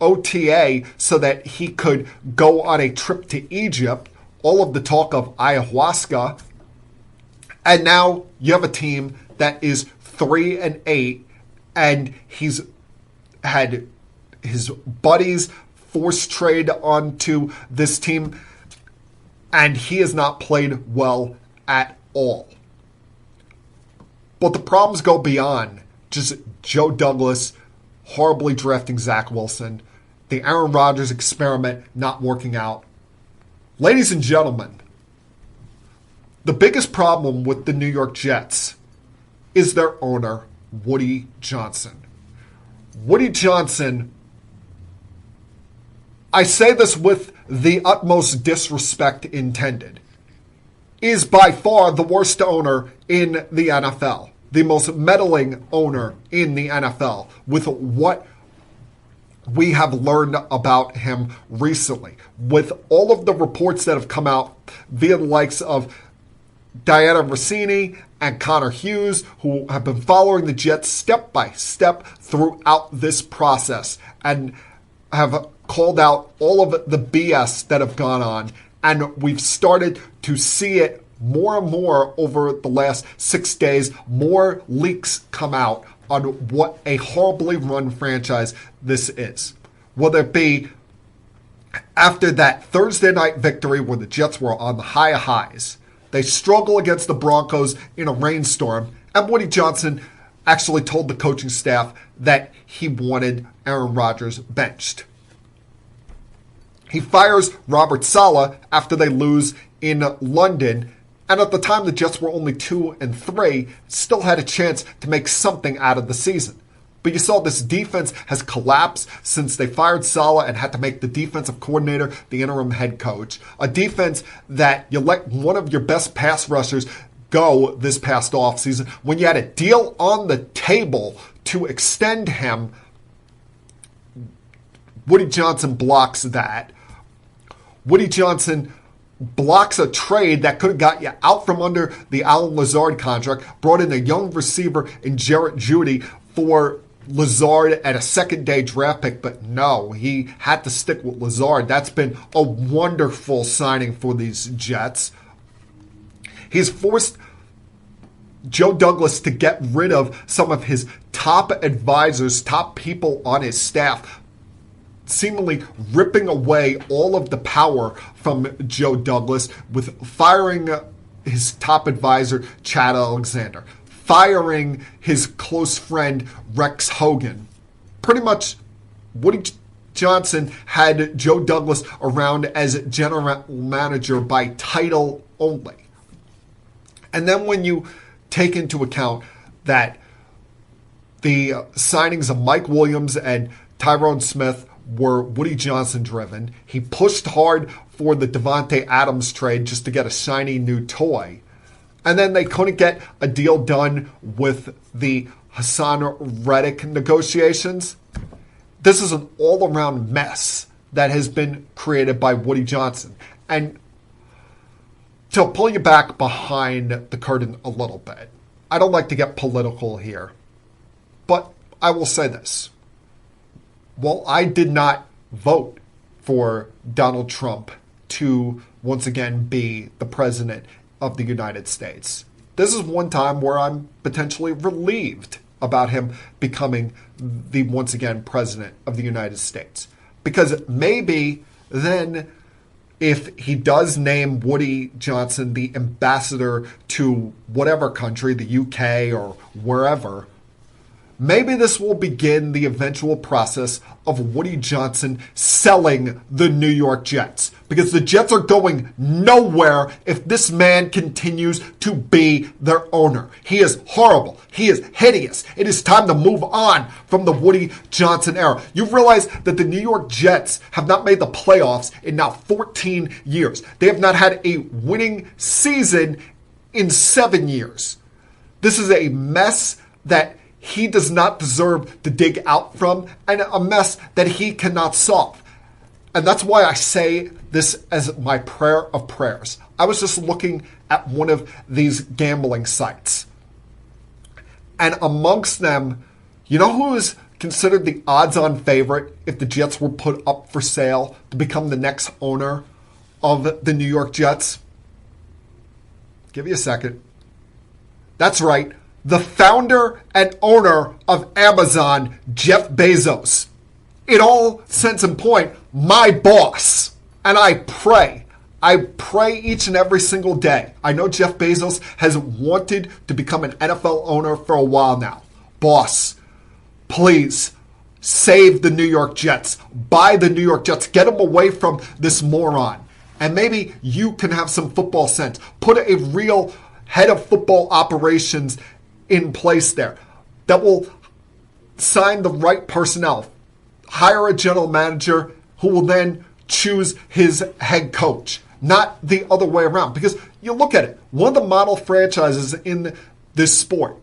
OTA so that he could go on a trip to Egypt. All of the talk of ayahuasca. And now you have a team that is 3-8, and he's had his buddies force trade onto this team, and he has not played well at all. But the problems go beyond just Joe Douglas horribly drafting Zach Wilson, the Aaron Rodgers experiment not working out. Ladies and gentlemen, the biggest problem with the New York Jets is their owner, Woody Johnson. Woody Johnson, I say this with the utmost disrespect intended, is by far the worst owner in the NFL. The most meddling owner in the NFL with what we have learned about him recently. With all of the reports that have come out via the likes of Diana Rossini and Connor Hughes, who have been following the Jets step by step throughout this process and have called out all of the BS that have gone on. And we've started to see it more and more over the last 6 days. More leaks come out on what a horribly run franchise this is. Whether it be after that Thursday night victory where the Jets were on the high of highs. They struggle against the Broncos in a rainstorm, and Woody Johnson actually told the coaching staff that he wanted Aaron Rodgers benched. He fires Robert Saleh after they lose in London, and at the time the Jets were only 2-3, still had a chance to make something out of the season. But you saw this defense has collapsed since they fired Saleh and had to make the defensive coordinator the interim head coach. A defense that you let one of your best pass rushers go this past offseason when you had a deal on the table to extend him. Woody Johnson blocks that. Woody Johnson blocks a trade that could have got you out from under the Allen Lazard contract, brought in a young receiver in Jarrett Jeudy for Lazard at a second-day draft pick, but no, he had to stick with Lazard. That's been a wonderful signing for these Jets. He's forced Joe Douglas to get rid of some of his top advisors, top people on his staff, seemingly ripping away all of the power from Joe Douglas with firing his top advisor, Chad Alexander, firing his close friend, Rex Hogan. Pretty much, Woody Johnson had Joe Douglas around as general manager by title only. And then when you take into account that the signings of Mike Williams and Tyrone Smith were Woody Johnson driven, he pushed hard for the Devontae Adams trade just to get a shiny new toy. And then they couldn't get a deal done with the Hassan Reddick negotiations. This is an all-around mess that has been created by Woody Johnson. And to pull you back behind the curtain a little bit, I don't like to get political here, but I will say this. While I did not vote for Donald Trump to once again be the president of the United States, this is one time where I'm potentially relieved about him becoming the once again president of the United States. Because maybe then if he does name Woody Johnson the ambassador to whatever country, the UK or wherever, maybe this will begin the eventual process of Woody Johnson selling the New York Jets. Because the Jets are going nowhere if this man continues to be their owner. He is horrible. He is hideous. It is time to move on from the Woody Johnson era. You realize that the New York Jets have not made the playoffs in now 14 years. They have not had a winning season in 7 years. This is a mess that he does not deserve to dig out from, and a mess that he cannot solve. And that's why I say this as my prayer of prayers. I was just looking at one of these gambling sites, and amongst them, you know who is considered the odds-on favorite if the Jets were put up for sale to become the next owner of the New York Jets? Give you a second. That's right. The founder and owner of Amazon, Jeff Bezos. In all sense and point, my boss. And I pray each and every single day. I know Jeff Bezos has wanted to become an NFL owner for a while now. Boss, please save the New York Jets. Buy the New York Jets. Get them away from this moron. And maybe you can have some football sense. Put a real head of football operations in place there that will sign the right personnel, hire a general manager who will then choose his head coach, not the other way around. Because you look at it, one of the model franchises in this sport,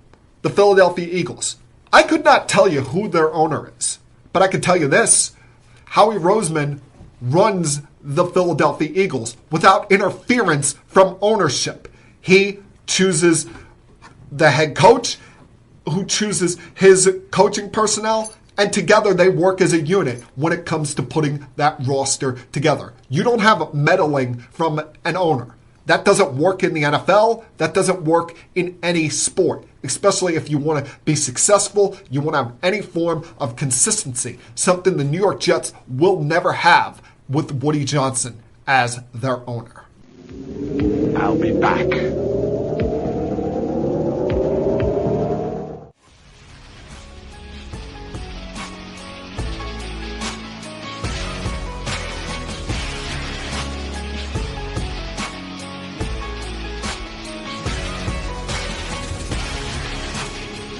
the Philadelphia Eagles, I could not tell you who their owner is, but I can tell you this: Howie Roseman runs the Philadelphia Eagles without interference from ownership. He chooses the head coach, who chooses his coaching personnel, and together they work as a unit when it comes to putting that roster together. You don't have meddling from an owner. That doesn't work in the NFL. That doesn't work in any sport, especially if you want to be successful, you want to have any form of consistency, something the New York Jets will never have with Woody Johnson as their owner. I'll be back.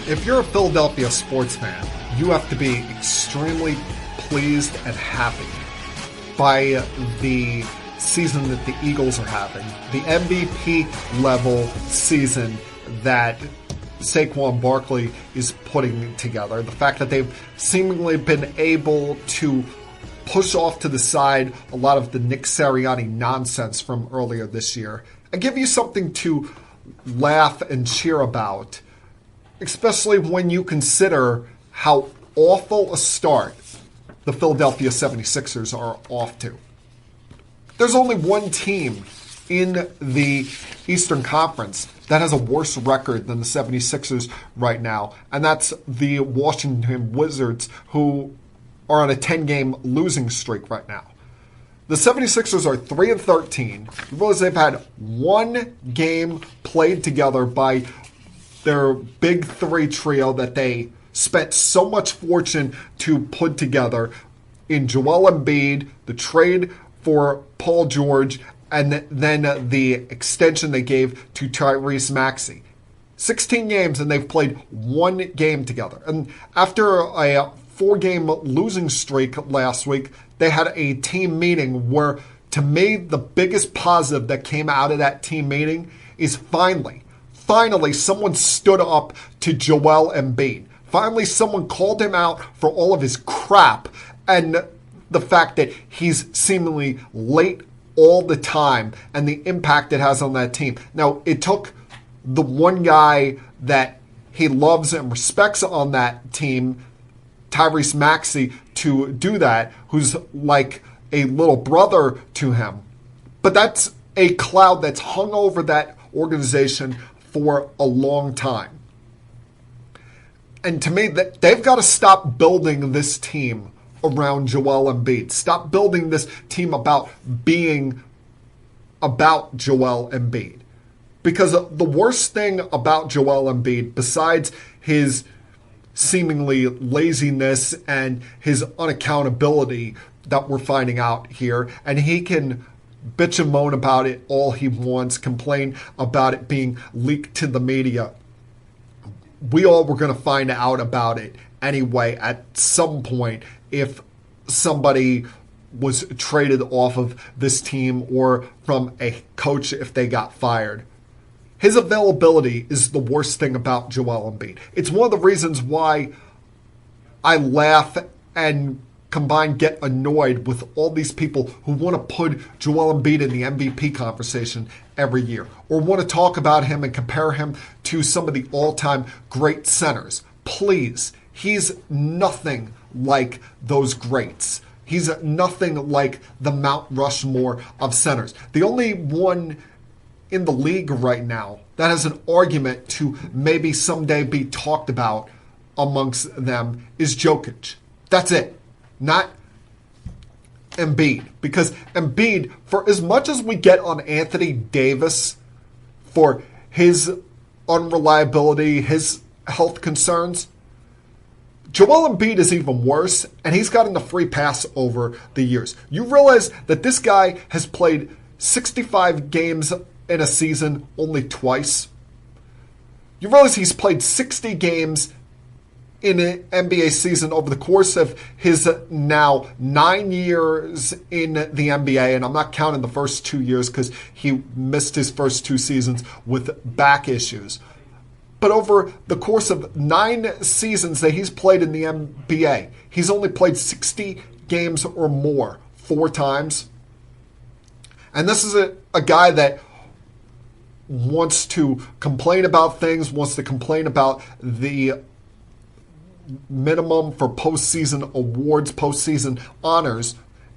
If you're a Philadelphia sports fan, you have to be extremely pleased and happy by the season that the Eagles are having, the MVP level season that Saquon Barkley is putting together, the fact that they've seemingly been able to push off to the side a lot of the Nick Sirianni nonsense from earlier this year, and give you something to laugh and cheer about, especially when you consider how awful a start the Philadelphia 76ers are off to. There's only one team in the Eastern Conference that has a worse record than the 76ers right now, and that's the Washington Wizards, who are on a 10-game losing streak right now. The 76ers are 3-13. You realize they've had one game played together by their big three trio that they spent so much fortune to put together in Joel Embiid, the trade for Paul George, and then the extension they gave to Tyrese Maxey. 16 games, and they've played one game together. And after a 4-game losing streak last week, they had a team meeting where, to me, the biggest positive that came out of that team meeting is finally someone stood up to Joel Embiid. Finally, someone called him out for all of his crap and the fact that he's seemingly late all the time and the impact it has on that team. Now, it took the one guy that he loves and respects on that team, Tyrese Maxey, to do that, who's like a little brother to him. But that's a cloud that's hung over that organization for a long time. And to me, they've got to stop building this team around Joel Embiid. Stop building this team about being about Joel Embiid. Because the worst thing about Joel Embiid, besides his seemingly laziness and his unaccountability that we're finding out here, and he can bitch and moan about it all he wants, complain about it being leaked to the media. We all were going to find out about it anyway at some point if somebody was traded off of this team or from a coach if they got fired. His availability is the worst thing about Joel Embiid. It's one of the reasons why I laugh and get annoyed with all these people who want to put Joel Embiid in the MVP conversation every year, or want to talk about him and compare him to some of the all-time great centers. Please, he's nothing like those greats. He's nothing like the Mount Rushmore of centers. The only one in the league right now that has an argument to maybe someday be talked about amongst them is Jokic. That's it. Not Embiid. Because Embiid, for as much as we get on Anthony Davis for his unreliability, his health concerns, Joel Embiid is even worse, and he's gotten the free pass over the years. You realize that this guy has played 65 games in a season only twice? You realize he's played 60 games in an NBA season over the course of his now 9 years in the NBA, and I'm not counting the first 2 years because he missed his first 2 seasons with back issues. But over the course of 9 seasons that he's played in the NBA, he's only played 60 games or more 4 times. And this is a guy that wants to complain about things, wants to complain about the minimum for postseason awards, postseason honors,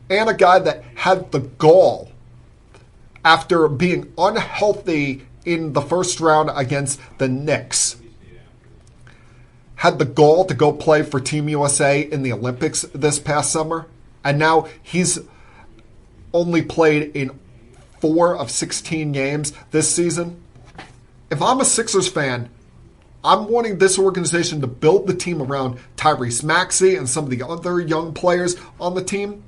and a guy that had the gall after being unhealthy in the first round against the Knicks, had the gall to go play for Team USA in the Olympics this past summer, and now he's only played in 4 of 16 games this season. If I'm a Sixers fan, I'm wanting this organization to build the team around Tyrese Maxey and some of the other young players on the team.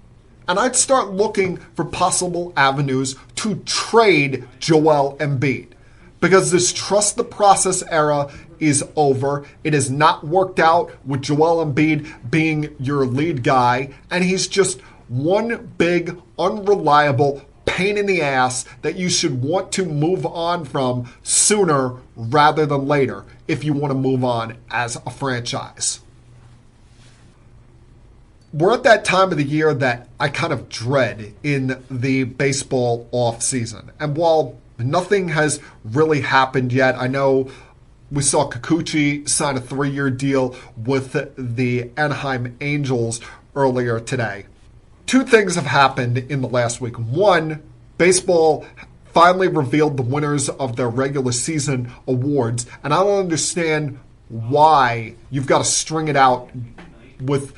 And I'd start looking for possible avenues to trade Joel Embiid. Because this trust the process era is over. It has not worked out with Joel Embiid being your lead guy. And he's just one big, unreliable pain in the ass that you should want to move on from sooner rather than later if you want to move on as a franchise. We're at that time of the year that I kind of dread in the baseball offseason. And while nothing has really happened yet, I know we saw Kikuchi sign a 3-year deal with the Anaheim Angels earlier today. 2 things have happened in the last week. One, baseball finally revealed the winners of their regular season awards, and I don't understand why you've got to string it out with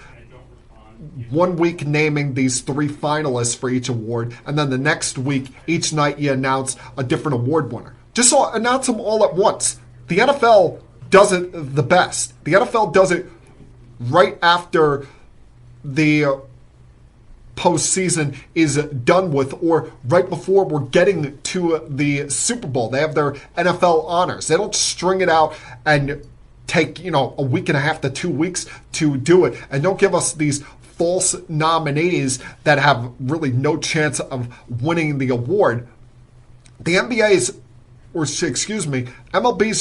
1 week naming these 3 finalists for each award, and then the next week, each night you announce a different award winner. Just announce them all at once. The NFL does it the best. The NFL does it right after the postseason is done with, or right before we're getting to the Super Bowl. They have their NFL honors. They don't string it out and take, a week and a half to 2 weeks to do it. And don't give us these false nominees that have really no chance of winning the award. The MLB's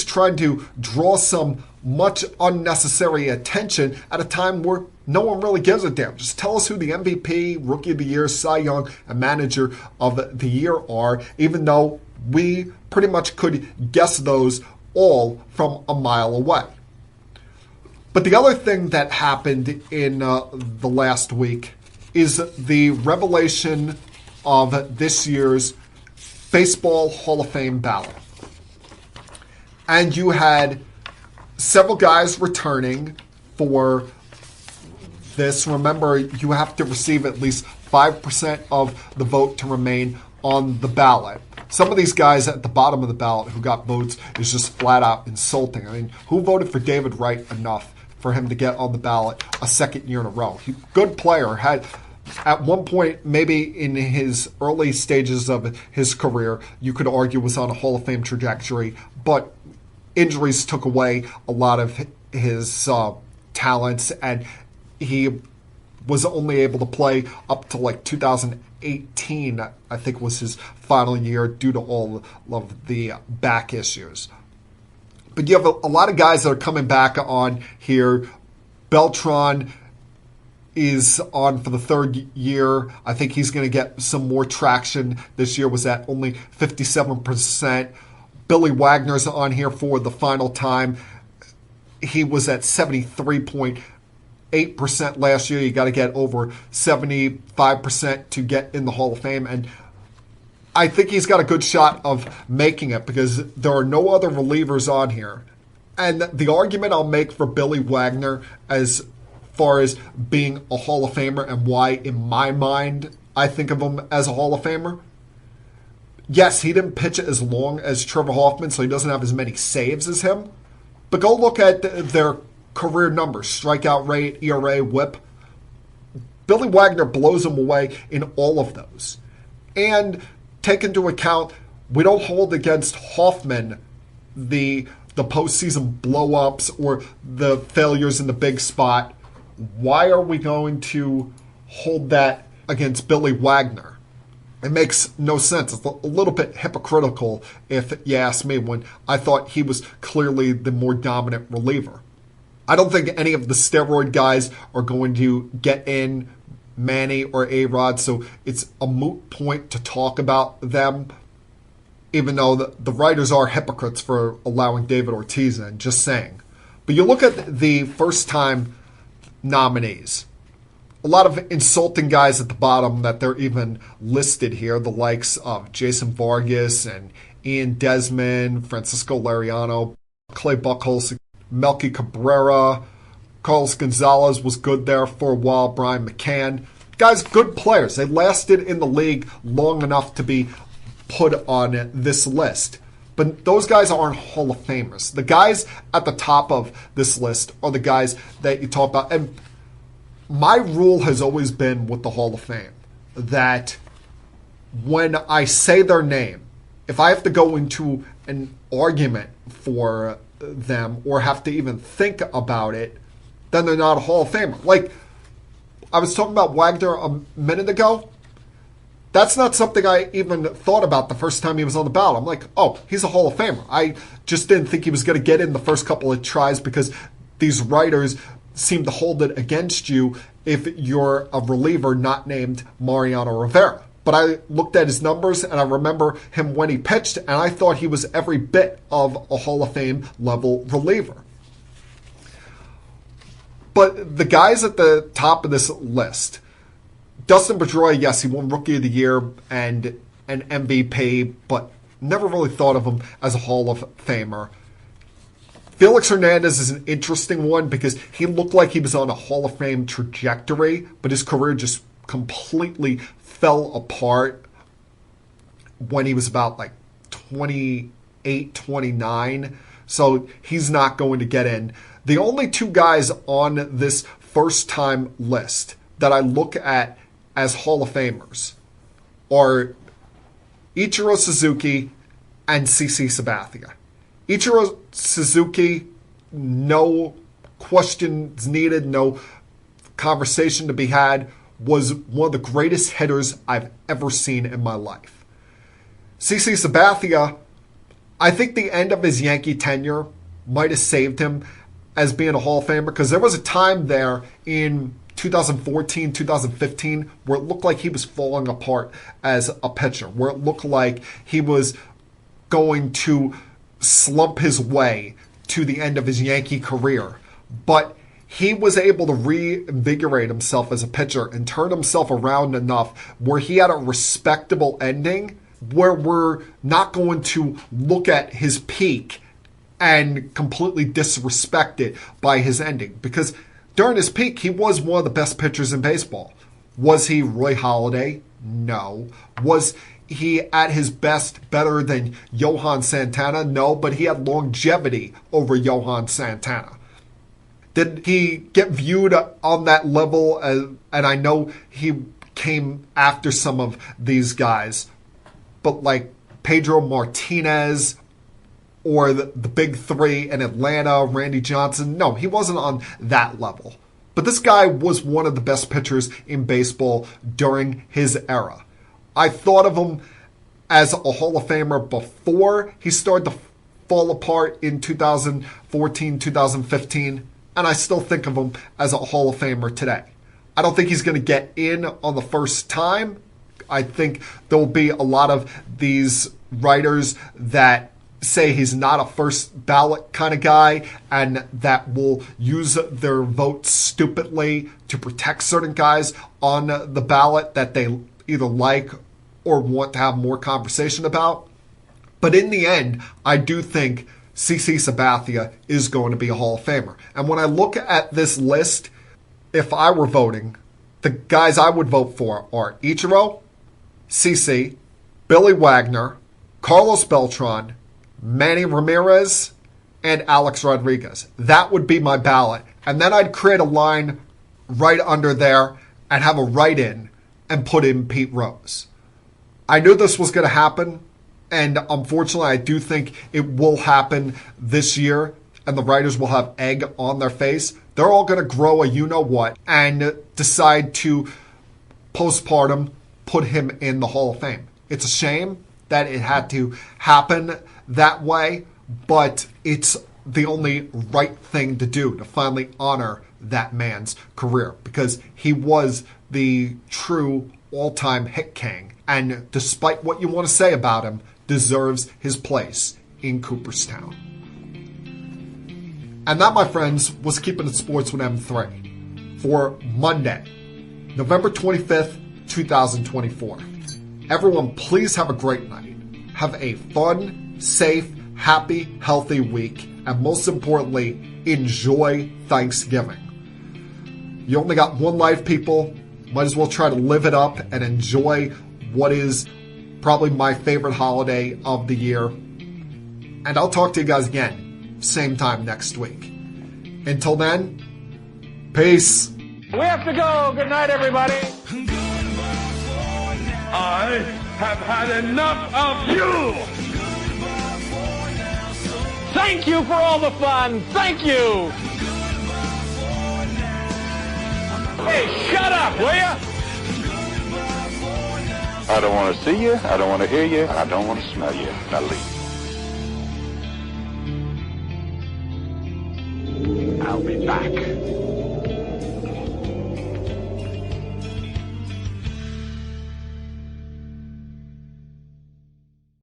trying to draw some much unnecessary attention at a time where no one really gives a damn. Just tell us who the MVP, Rookie of the Year, Cy Young, and Manager of the Year are, even though we pretty much could guess those all from a mile away. But the other thing that happened in the last week is the revelation of this year's Baseball Hall of Fame ballot. And you had several guys returning for this. Remember, you have to receive at least 5% of the vote to remain on the ballot. Some of these guys at the bottom of the ballot who got votes is just flat out insulting. I mean, who voted for David Wright enough for him to get on the ballot a second year in a row? Good player, had at one point, maybe in his early stages of his career, you could argue was on a Hall of Fame trajectory, but injuries took away a lot of his talents, and he was only able to play up to like 2018, I think was his final year, due to all of the back issues. But you have a lot of guys that are coming back on here. Beltran is on for the 3rd year. I think he's going to get some more traction this year, was at only 57%. Billy Wagner's on here for the final time. He was at 73.8% last year. You got to get over 75% to get in the Hall of Fame. And I think he's got a good shot of making it because there are no other relievers on here. And the argument I'll make for Billy Wagner as far as being a Hall of Famer and why, in my mind, I think of him as a Hall of Famer. Yes, he didn't pitch it as long as Trevor Hoffman, so he doesn't have as many saves as him. But go look at their career numbers, strikeout rate, ERA, WHIP. Billy Wagner blows him away in all of those. And take into account, we don't hold against Hoffman the postseason blow-ups or the failures in the big spot. Why are we going to hold that against Billy Wagner? It makes no sense. It's a little bit hypocritical, if you ask me, when I thought he was clearly the more dominant reliever. I don't think any of the steroid guys are going to get in, Manny or A-Rod, so it's a moot point to talk about them, even though the writers are hypocrites for allowing David Ortiz in, just saying. But you look at the first-time nominees. A lot of insulting guys at the bottom that they're even listed here, the likes of Jason Vargas and Ian Desmond, Francisco Lariano, Clay Buchholz, Melky Cabrera, Carlos Gonzalez was good there for a while, Brian McCann. guys, good players. They lasted in the league long enough to be put on this list. But those guys aren't Hall of Famers. The guys at the top of this list are the guys that you talk about. And my rule has always been with the Hall of Fame that when I say their name, if I have to go into an argument for them or have to even think about it, then they're not a Hall of Famer. Like, I was talking about Wagner a minute ago. That's not something I even thought about the first time he was on the ballot. I'm like, oh, he's a Hall of Famer. I just didn't think he was going to get in the first couple of tries because these writers seem to hold it against you if you're a reliever not named Mariano Rivera. But I looked at his numbers, and I remember him when he pitched, and I thought he was every bit of a Hall of Fame level reliever. But the guys at the top of this list, Dustin Pedroia, yes, he won Rookie of the Year and an MVP, but never really thought of him as a Hall of Famer. Felix Hernandez is an interesting one because he looked like he was on a Hall of Fame trajectory, but his career just completely fell apart when he was about like 28, 29. So he's not going to get in. The only two guys on this first-time list that I look at as Hall of Famers are Ichiro Suzuki and CC Sabathia. Ichiro Suzuki, no questions needed, no conversation to be had, was one of the greatest hitters I've ever seen in my life. CC Sabathia, I think the end of his Yankee tenure might have saved him as being a Hall of Famer because there was a time there in 2014, 2015, where it looked like he was falling apart as a pitcher, where it looked like he was going to slump his way to the end of his Yankee career. But he was able to reinvigorate himself as a pitcher and turn himself around enough where he had a respectable ending where we're not going to look at his peak and completely disrespect it by his ending. Because during his peak, he was one of the best pitchers in baseball. Was he Roy Halladay? No. Was he at his best better than Johan Santana? No, but he had longevity over Johan Santana. Did he get viewed on that level? And I know he came after some of these guys, but like Pedro Martinez or the big three in Atlanta, Randy Johnson. No, he wasn't on that level. But this guy was one of the best pitchers in baseball during his era. I thought of him as a Hall of Famer before he started to fall apart in 2014, 2015, and I still think of him as a Hall of Famer today. I don't think he's going to get in on the first time. I think there will be a lot of these writers that say he's not a first ballot kind of guy and that will use their votes stupidly to protect certain guys on the ballot that they either like or want to have more conversation about. But in the end, I do think CC Sabathia is going to be a Hall of Famer. And when I look at this list, if I were voting, the guys I would vote for are Ichiro, CC, Billy Wagner, Carlos Beltran, Manny Ramirez, and Alex Rodriguez. That would be my ballot. And then I'd create a line right under there and have a write-in and put in Pete Rose. I knew this was going to happen, and unfortunately I do think it will happen this year, and the writers will have egg on their face. They're all going to grow a you-know-what and decide to postpartum put him in the Hall of Fame. It's a shame that it had to happen that way, but it's the only right thing to do to finally honor that man's career because he was the true all-time hit king, and despite what you want to say about him, deserves his place in Cooperstown. And that, my friends, was Keeping It Sports with M3 for Monday, November 25th, 2024. Everyone, please have a great night. Have a fun, safe, happy, healthy week. And most importantly, enjoy Thanksgiving. You only got one life, people. Might as well try to live it up and enjoy what is probably my favorite holiday of the year. And I'll talk to you guys again, same time next week. Until then, peace. We have to go. Good night, everybody. I have had enough of you! Thank you for all the fun. Thank you. Hey, shut up, will ya? I don't want to see you, I don't want to hear you, I don't want to smell you. Now leave. I'll be back.